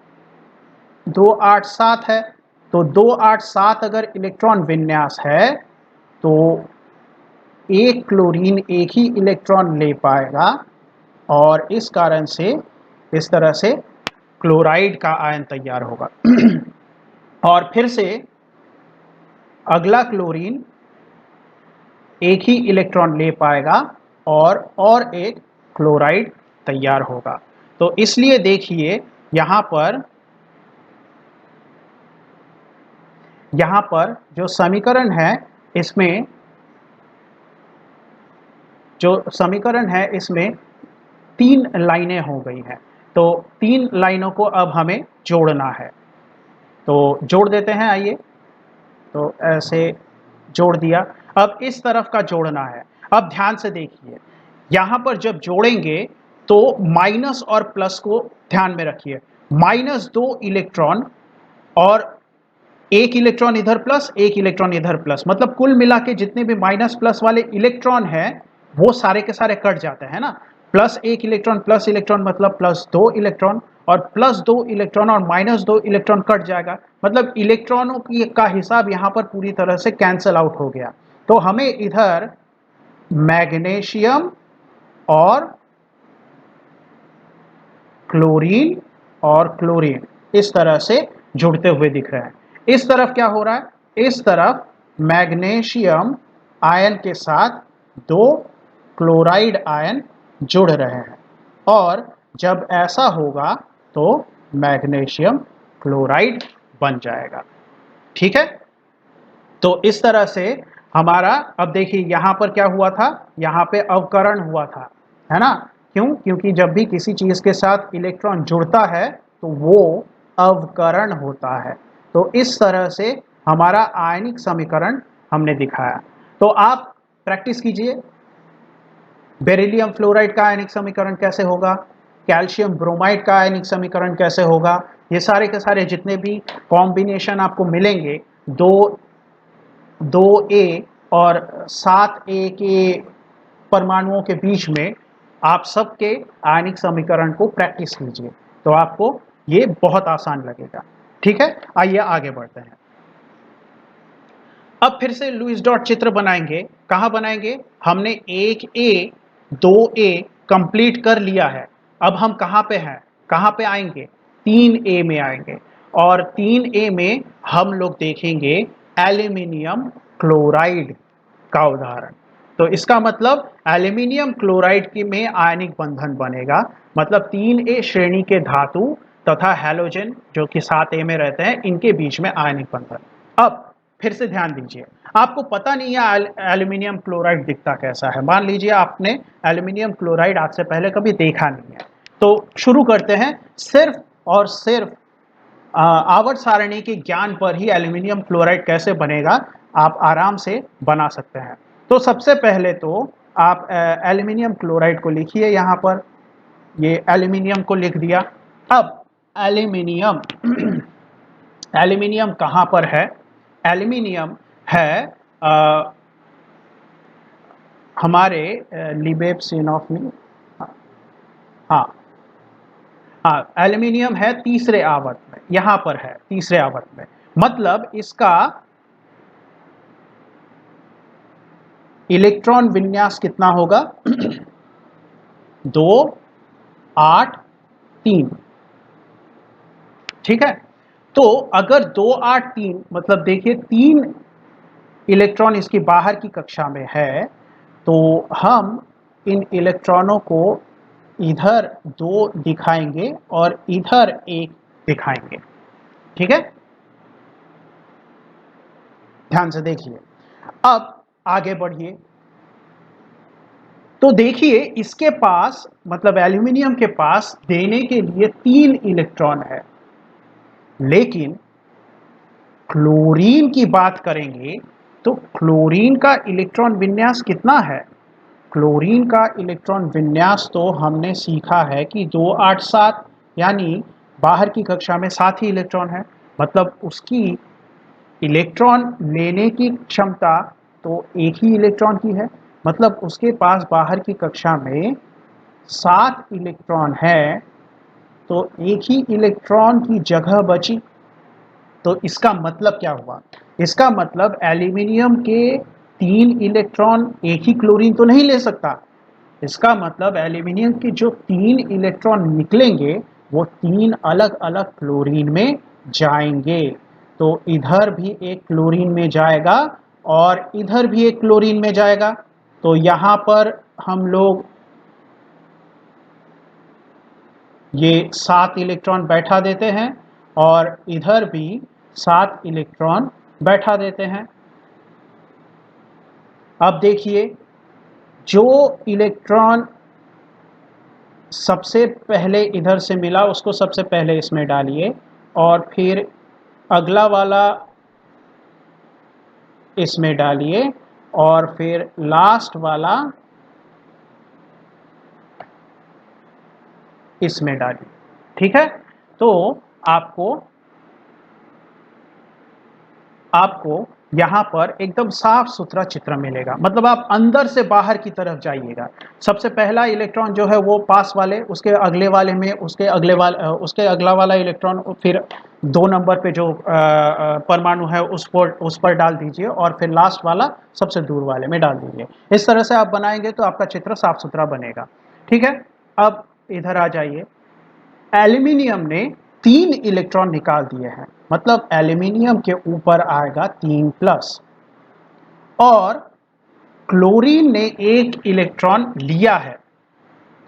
287 है। तो 287 अगर इलेक्ट्रॉन विन्यास है तो एक क्लोरीन एक ही इलेक्ट्रॉन ले पाएगा और इस कारण से इस तरह से क्लोराइड का आयन तैयार होगा। और फिर से अगला क्लोरीन एक ही इलेक्ट्रॉन ले पाएगा और एक क्लोराइड तैयार होगा। तो इसलिए देखिए यहाँ पर जो समीकरण है इसमें तीन लाइनें हो गई हैं। तो तीन लाइनों को अब हमें जोड़ना है। तो जोड़ देते हैं, आइए। तो ऐसे जोड़ दिया। अब इस तरफ का जोड़ना है। अब ध्यान से देखिए, यहाँ पर जब जोड़ेंगे तो माइनस और प्लस को ध्यान में रखिए। -2 इलेक्ट्रॉन और एक इलेक्ट्रॉन इधर प्लस, एक इलेक्ट्रॉन इधर प्लस, मतलब कुल मिला के जितने भी माइनस प्लस वाले इलेक्ट्रॉन हैं वो सारे के सारे कट जाते हैं ना। प्लस एक इलेक्ट्रॉन प्लस इलेक्ट्रॉन मतलब +2 इलेक्ट्रॉन, और +2 इलेक्ट्रॉन और -2 इलेक्ट्रॉन कट जाएगा, मतलब इलेक्ट्रॉनों की का हिसाब यहाँ पर पूरी तरह से कैंसल आउट हो गया। तो हमें इधर मैग्नीशियम और क्लोरीन और क्लोरीन इस तरह से जुड़ते हुए दिख रहे हैं। इस तरफ क्या हो रहा है? इस तरफ मैग्नीशियम आयन के साथ दो क्लोराइड आयन जुड़ रहे हैं, और जब ऐसा होगा तो मैग्नीशियम क्लोराइड बन जाएगा। ठीक है। तो इस तरह से हमारा, अब देखिए यहाँ पर क्या हुआ था, यहाँ पे अवकरण हुआ था, है ना। क्यों? क्योंकि जब भी किसी चीज के साथ इलेक्ट्रॉन जुड़ता है तो वो अवकरण होता है। तो इस तरह से हमारा आयनिक समीकरण हमने दिखाया। तो आप प्रैक्टिस कीजिए, बेरिलियम फ्लोराइड का आयनिक समीकरण कैसे होगा, कैल्शियम ब्रोमाइड का आयनिक समीकरण कैसे होगा, ये सारे के सारे जितने भी कॉम्बिनेशन आपको मिलेंगे, 2A और 7A के परमाणुओं के बीच में, आप सबके आयनिक समीकरण को प्रैक्टिस कीजिए तो आपको ये बहुत आसान लगेगा। ठीक है, आइए आगे बढ़ते हैं। अब फिर से लुईस डॉट चित्र बनाएंगे। कहाँ बनाएंगे? हमने 1A 2A कंप्लीट कर लिया है। अब हम कहाँ पे हैं? कहाँ पे आएंगे? 3A में आएंगे, और 3A में हम लोग देखेंगे एल्यूमिनियम क्लोराइड का उदाहरण। तो इसका मतलब एल्यूमिनियम क्लोराइड की में आयनिक बंधन बनेगा, मतलब 3A श्रेणी के धातु तथा हैलोजन जो कि 7A में रहते हैं, इनके बीच में आयनिक बंधन। अब फिर से ध्यान दीजिए, आपको पता नहीं है एल्यूमिनियम क्लोराइड दिखता कैसा है। मान लीजिए आपने एल्यूमिनियम क्लोराइड आज से पहले कभी देखा नहीं है, तो शुरू करते हैं। सिर्फ और सिर्फ आवर्त सारणी के ज्ञान पर ही एल्यूमिनियम क्लोराइड कैसे बनेगा आप आराम से बना सकते हैं। तो सबसे पहले तो आप एल्यूमिनियम क्लोराइड को लिखिए। यहाँ पर ये एल्यूमिनियम को लिख दिया। अब एल्यूमिनियम एल्यूमिनियम कहाँ पर है? एल्यूमिनियम है हमारे लिबेप्सिनॉफ में। हाँ हाँ, एल्यूमिनियम है तीसरे आवर्त में, यहाँ पर है तीसरे आवर्त में, मतलब इसका इलेक्ट्रॉन विन्यास कितना होगा? 2 8 3। ठीक है। तो अगर 2 8 3 मतलब देखिए 3 इलेक्ट्रॉन इसकी बाहर की कक्षा में है, तो हम इन इलेक्ट्रॉनों को इधर 2 दिखाएंगे और इधर 1 दिखाएंगे। ठीक है, ध्यान से देखिए। अब आगे बढ़िए, तो देखिए इसके पास, मतलब एल्यूमिनियम के पास देने के लिए 3 इलेक्ट्रॉन है, लेकिन क्लोरीन की बात करेंगे तो क्लोरीन का इलेक्ट्रॉन विन्यास कितना है? क्लोरीन का इलेक्ट्रॉन विन्यास तो हमने सीखा है कि 287, यानी बाहर की कक्षा में 7 ही इलेक्ट्रॉन है, मतलब उसकी इलेक्ट्रॉन लेने की क्षमता तो एक ही इलेक्ट्रॉन की है, मतलब उसके पास बाहर की कक्षा में 7 इलेक्ट्रॉन है, तो एक ही इलेक्ट्रॉन की जगह बची। तो इसका मतलब क्या हुआ? इसका मतलब एल्यूमिनियम के 3 इलेक्ट्रॉन एक ही क्लोरीन तो नहीं ले सकता। इसका मतलब एल्यूमिनियम के जो 3 इलेक्ट्रॉन निकलेंगे वो 3 अलग अलग क्लोरीन में जाएंगे। तो इधर भी एक क्लोरीन में जाएगा और इधर भी एक क्लोरीन में जाएगा। तो यहाँ पर हम लोग ये 7 इलेक्ट्रॉन बैठा देते हैं और इधर भी 7 इलेक्ट्रॉन बैठा देते हैं। अब देखिए, जो इलेक्ट्रॉन सबसे पहले इधर से मिला उसको सबसे पहले इसमें डालिए और फिर अगला वाला इसमें डालिए और फिर लास्ट वाला इसमें डालिए। ठीक है, तो आपको यहाँ पर एकदम साफ सुथरा चित्र मिलेगा, मतलब आप अंदर से बाहर की तरफ जाइएगा। सबसे पहला इलेक्ट्रॉन जो है वो पास वाले, उसके अगले वाले में, उसके अगला वाला इलेक्ट्रॉन, फिर 2 नंबर पे जो परमाणु है उस पर डाल दीजिए और फिर लास्ट वाला सबसे दूर वाले में डाल दीजिए। इस तरह से आप बनाएंगे तो आपका चित्र साफ सुथरा बनेगा। ठीक है, अब इधर आ जाइए। एल्यूमिनियम ने 3 इलेक्ट्रॉन निकाल दिए हैं, मतलब एल्यूमिनियम के ऊपर आएगा 3 प्लस, और क्लोरीन ने 1 इलेक्ट्रॉन लिया है।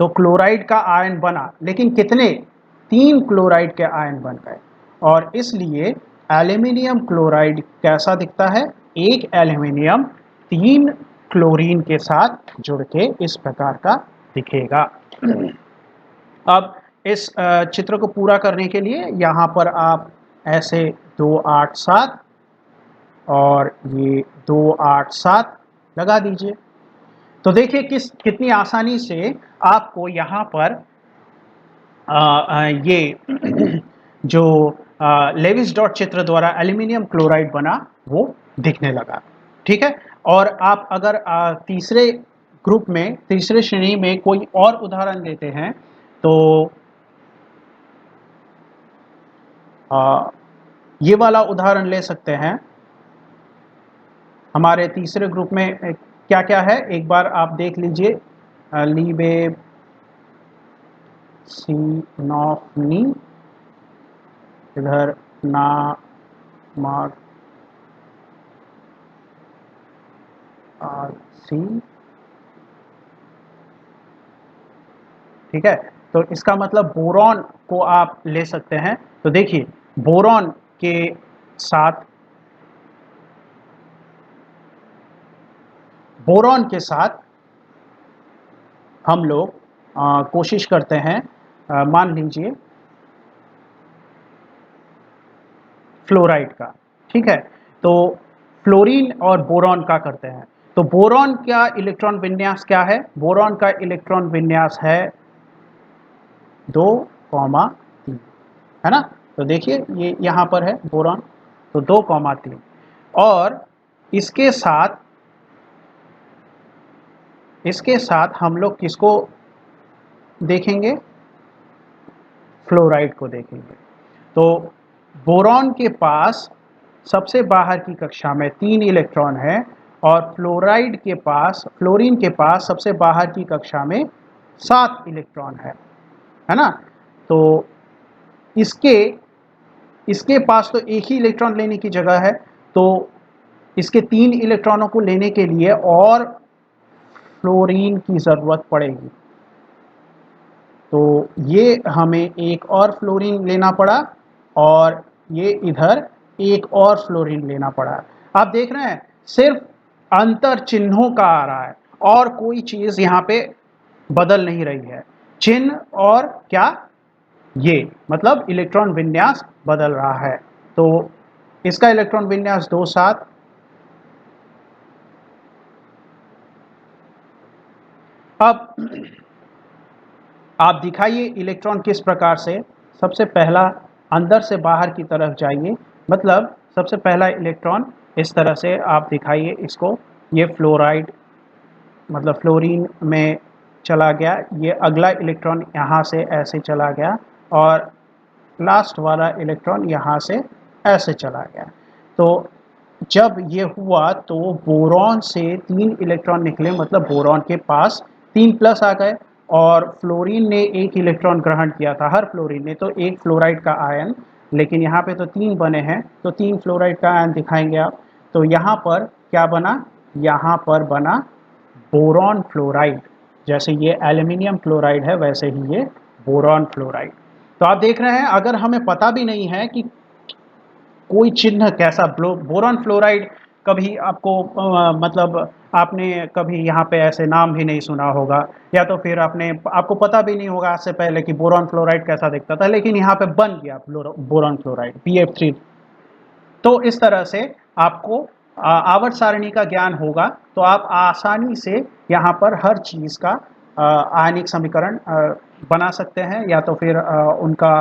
तो क्लोराइड का आयन बना, लेकिन कितने? 3 क्लोराइड के आयन बन गए, और इसलिए एल्यूमिनियम क्लोराइड कैसा दिखता है? एक एल्यूमिनियम 3 क्लोरीन के साथ जुड़ के इस प्रकार का दिखेगा। अब इस चित्र को पूरा करने के लिए यहाँ पर आप ऐसे 287 और ये 287 लगा दीजिए। तो देखिए कितनी आसानी से आपको यहाँ पर ये जो लेविस डॉट चित्र द्वारा एल्यूमिनियम क्लोराइड बना वो दिखने लगा। ठीक है, और आप अगर तीसरे ग्रुप में, तीसरे श्रेणी में कोई और उदाहरण लेते हैं तो ये वाला उदाहरण ले सकते हैं। हमारे तीसरे ग्रुप में क्या क्या है एक बार आप देख लीजिए। लीबे सिनोफनी, इधर ना मार्क सी। ठीक है, तो इसका मतलब बोरॉन को आप ले सकते हैं। तो देखिए, बोरॉन के साथ बोरॉन के साथ हम लोग कोशिश करते हैं, मान लीजिए फ्लोराइड का। ठीक है, तो फ्लोरीन और बोरॉन का करते हैं। तो बोरॉन का इलेक्ट्रॉन विन्यास क्या है? बोरॉन का इलेक्ट्रॉन विन्यास है 2,3, है ना? तो देखिए ये यहाँ पर है बोरॉन, तो 2,3, और इसके साथ हम लोग किसको देखेंगे? फ्लोराइड को देखेंगे। तो बोरॉन के पास सबसे बाहर की कक्षा में 3 इलेक्ट्रॉन है और फ्लोरीन के पास सबसे बाहर की कक्षा में 7 इलेक्ट्रॉन है ना? तो इसके इसके पास तो एक ही इलेक्ट्रॉन लेने की जगह है, तो इसके 3 इलेक्ट्रॉनों को लेने के लिए और फ्लोरीन की ज़रूरत पड़ेगी। तो ये हमें एक और फ्लोरीन लेना पड़ा और ये इधर एक और फ्लोरीन लेना पड़ा। आप देख रहे हैं सिर्फ अंतर चिन्हों का आ रहा है और कोई चीज़ यहाँ पे बदल नहीं रही है। चिन्ह और क्या, ये मतलब इलेक्ट्रॉन विन्यास बदल रहा है। तो इसका इलेक्ट्रॉन विन्यास 2,7, अब आप दिखाइए इलेक्ट्रॉन किस प्रकार से, सबसे पहला अंदर से बाहर की तरफ जाइए, मतलब सबसे पहला इलेक्ट्रॉन इस तरह से आप दिखाइए इसको, ये फ्लोराइड मतलब फ्लोरीन में चला गया, ये अगला इलेक्ट्रॉन यहाँ से ऐसे चला गया और लास्ट वाला इलेक्ट्रॉन यहाँ से ऐसे चला गया। तो जब ये हुआ तो बोरॉन से 3 इलेक्ट्रॉन निकले, मतलब बोरॉन के पास 3 प्लस आ गए और फ्लोरीन ने 1 इलेक्ट्रॉन ग्रहण किया था, हर फ्लोरीन ने, तो 1 फ्लोराइड का आयन, लेकिन यहाँ पे तो 3 बने हैं तो 3 फ्लोराइड का आयन दिखाएंगे आप। तो यहाँ पर क्या बना, यहाँ पर बना बोरॉन फ्लोराइड, जैसे ये एल्यूमिनियम क्लोराइड है वैसे ही ये बोरॉन फ्लोराइड। तो आप देख रहे हैं अगर हमें पता भी नहीं है कि कोई चिन्ह कैसा, बोरॉन फ्लोराइड कभी आपको मतलब आपने कभी यहाँ पे ऐसे नाम भी नहीं सुना होगा, या तो फिर आपको पता भी नहीं होगा आज से पहले कि बोरॉन फ्लोराइड कैसा दिखता था, लेकिन यहाँ पे बन गया बोरॉन फ्लोराइड BF3। तो इस तरह से आपको आवर्त सारणी का ज्ञान होगा तो आप आसानी से यहाँ पर हर चीज़ का आयनिक समीकरण बना सकते हैं, या तो फिर उनका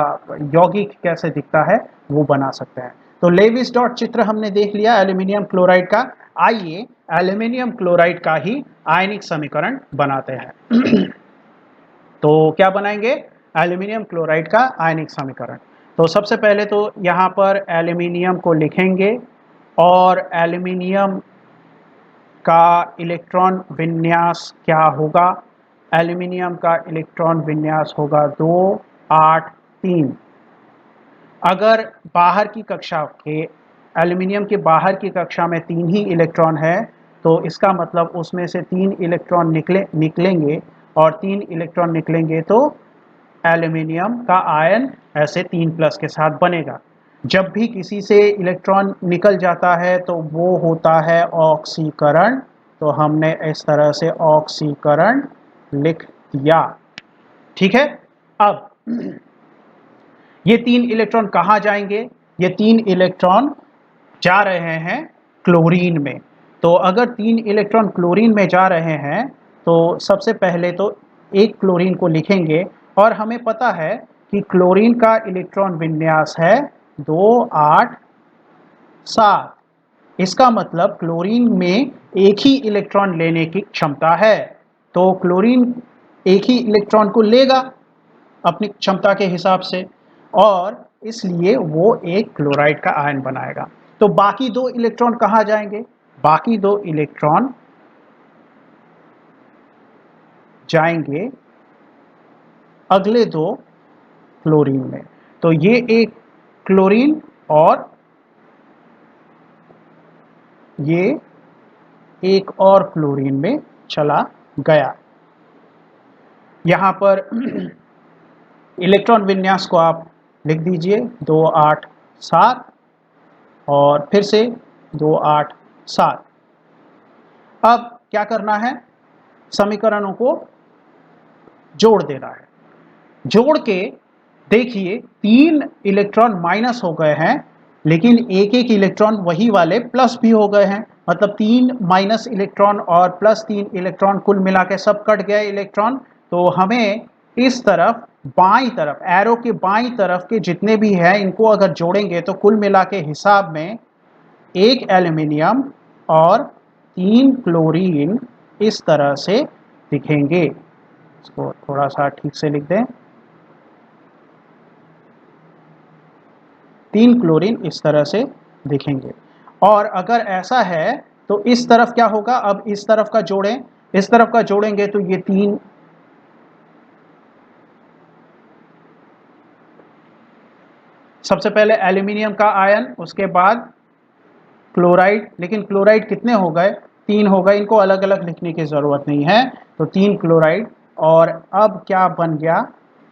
यौगिक कैसे दिखता है वो बना सकते हैं। तो लेविस डॉट चित्र हमने देख लिया एल्यूमिनियम क्लोराइड का। आइए एल्यूमिनियम क्लोराइड का ही आयनिक समीकरण बनाते हैं। तो क्या बनाएंगे, एल्यूमिनियम क्लोराइड का आयनिक समीकरण। तो सबसे पहले तो यहाँ पर एल्यूमिनियम को लिखेंगे और एल्यूमिनियम का इलेक्ट्रॉन विन्यास क्या होगा, एल्यूमिनियम का इलेक्ट्रॉन विन्यास होगा 2 8 3। अगर बाहर की कक्षा के एल्यूमिनियम के बाहर की कक्षा में 3 ही इलेक्ट्रॉन है तो इसका मतलब उसमें से 3 इलेक्ट्रॉन निकलेंगे और 3 इलेक्ट्रॉन निकलेंगे तो एल्यूमिनियम का आयन ऐसे 3 प्लस के साथ बनेगा। जब भी किसी से इलेक्ट्रॉन निकल जाता है तो वो होता है ऑक्सीकरण, तो हमने इस तरह से ऑक्सीकरण लिख दिया। ठीक है, अब ये 3 इलेक्ट्रॉन कहाँ जाएंगे, ये 3 इलेक्ट्रॉन जा रहे हैं क्लोरीन में। तो अगर 3 इलेक्ट्रॉन क्लोरीन में जा रहे हैं तो सबसे पहले तो एक क्लोरीन को लिखेंगे और हमें पता है कि क्लोरीन का इलेक्ट्रॉन विन्यास है 2 8 7। इसका मतलब क्लोरीन में एक ही इलेक्ट्रॉन लेने की क्षमता है, तो क्लोरीन एक ही इलेक्ट्रॉन को लेगा अपनी क्षमता के हिसाब से और इसलिए वो एक क्लोराइड का आयन बनाएगा। तो बाकी 2 इलेक्ट्रॉन कहाँ जाएंगे, बाकी 2 इलेक्ट्रॉन जाएंगे अगले 2 क्लोरीन में। तो ये एक क्लोरीन और ये एक और क्लोरीन में चला गया। यहाँ पर इलेक्ट्रॉन विन्यास को आप लिख दीजिए 2 8 7 और फिर से 2 8 7। अब क्या करना है, समीकरणों को जोड़ देना है। जोड़ के देखिए 3 इलेक्ट्रॉन माइनस हो गए हैं लेकिन एक एक इलेक्ट्रॉन वही वाले प्लस भी हो गए हैं, मतलब 3 माइनस इलेक्ट्रॉन और प्लस 3 इलेक्ट्रॉन कुल मिला के सब कट गए इलेक्ट्रॉन। तो हमें इस तरफ बाईं तरफ एरो के बाईं तरफ के जितने भी हैं इनको अगर जोड़ेंगे तो कुल मिला के हिसाब में 1 एल्यूमिनियम और 3 क्लोरीन इस तरह से दिखेंगे। इसको थोड़ा सा ठीक से लिख दें, 3 क्लोरीन इस तरह से दिखेंगे। और अगर ऐसा है तो इस तरफ क्या होगा, अब इस तरफ का जोड़ें, इस तरफ का जोड़ेंगे तो ये 3 सबसे पहले एल्यूमिनियम का आयन, उसके बाद क्लोराइड, लेकिन क्लोराइड कितने हो गए, 3 हो गए, इनको अलग अलग लिखने की ज़रूरत नहीं है। तो 3 क्लोराइड और अब क्या बन गया,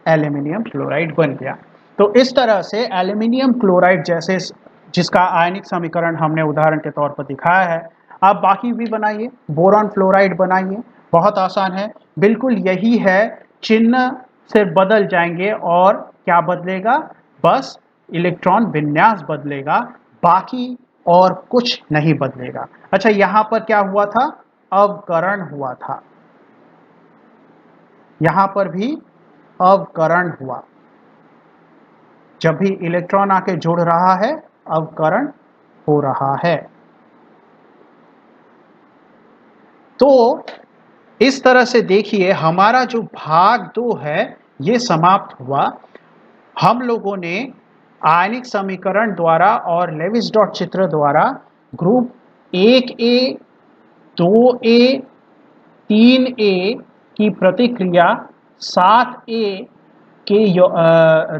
एल्यूमिनियम क्लोराइड बन गया। तो इस तरह से एल्यूमिनियम क्लोराइड जैसे जिसका आयनिक समीकरण हमने उदाहरण के तौर पर दिखाया है, आप बाकी भी बनाइए, बोरॉन फ्लोराइड बनाइए, बहुत आसान है, बिल्कुल यही है, चिन्ह से बदल जाएंगे और क्या बदलेगा, बस इलेक्ट्रॉन विन्यास बदलेगा, बाकी और कुछ नहीं बदलेगा। अच्छा, यहाँ पर क्या हुआ था, अवकरण हुआ था। यहाँ पर भी अवकरण हुआ। जब भी इलेक्ट्रॉन आके जुड़ रहा है अवकरण हो रहा है। तो इस तरह से देखिए हमारा जो भाग 2 है ये समाप्त हुआ। हम लोगों ने आयनिक समीकरण द्वारा और लेविस डॉट चित्र द्वारा ग्रुप 1A, 2A, 3A की प्रतिक्रिया 7A के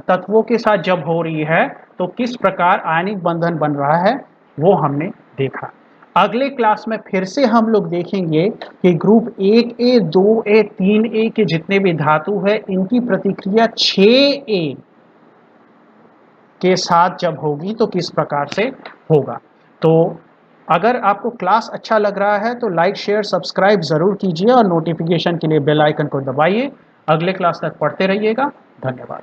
तत्वों के साथ जब हो रही है तो किस प्रकार आयनिक बंधन बन रहा है वो हमने देखा। अगले क्लास में फिर से हम लोग देखेंगे कि ग्रुप 1A, 2A, 3A के जितने भी धातु है इनकी प्रतिक्रिया 6A के साथ जब होगी तो किस प्रकार से होगा। तो अगर आपको क्लास अच्छा लग रहा है तो लाइक, शेयर, सब्सक्राइब जरूर कीजिए और नोटिफिकेशन के लिए बेल आइकन को दबाइए। अगले क्लास तक पढ़ते रहिएगा। धन्यवाद।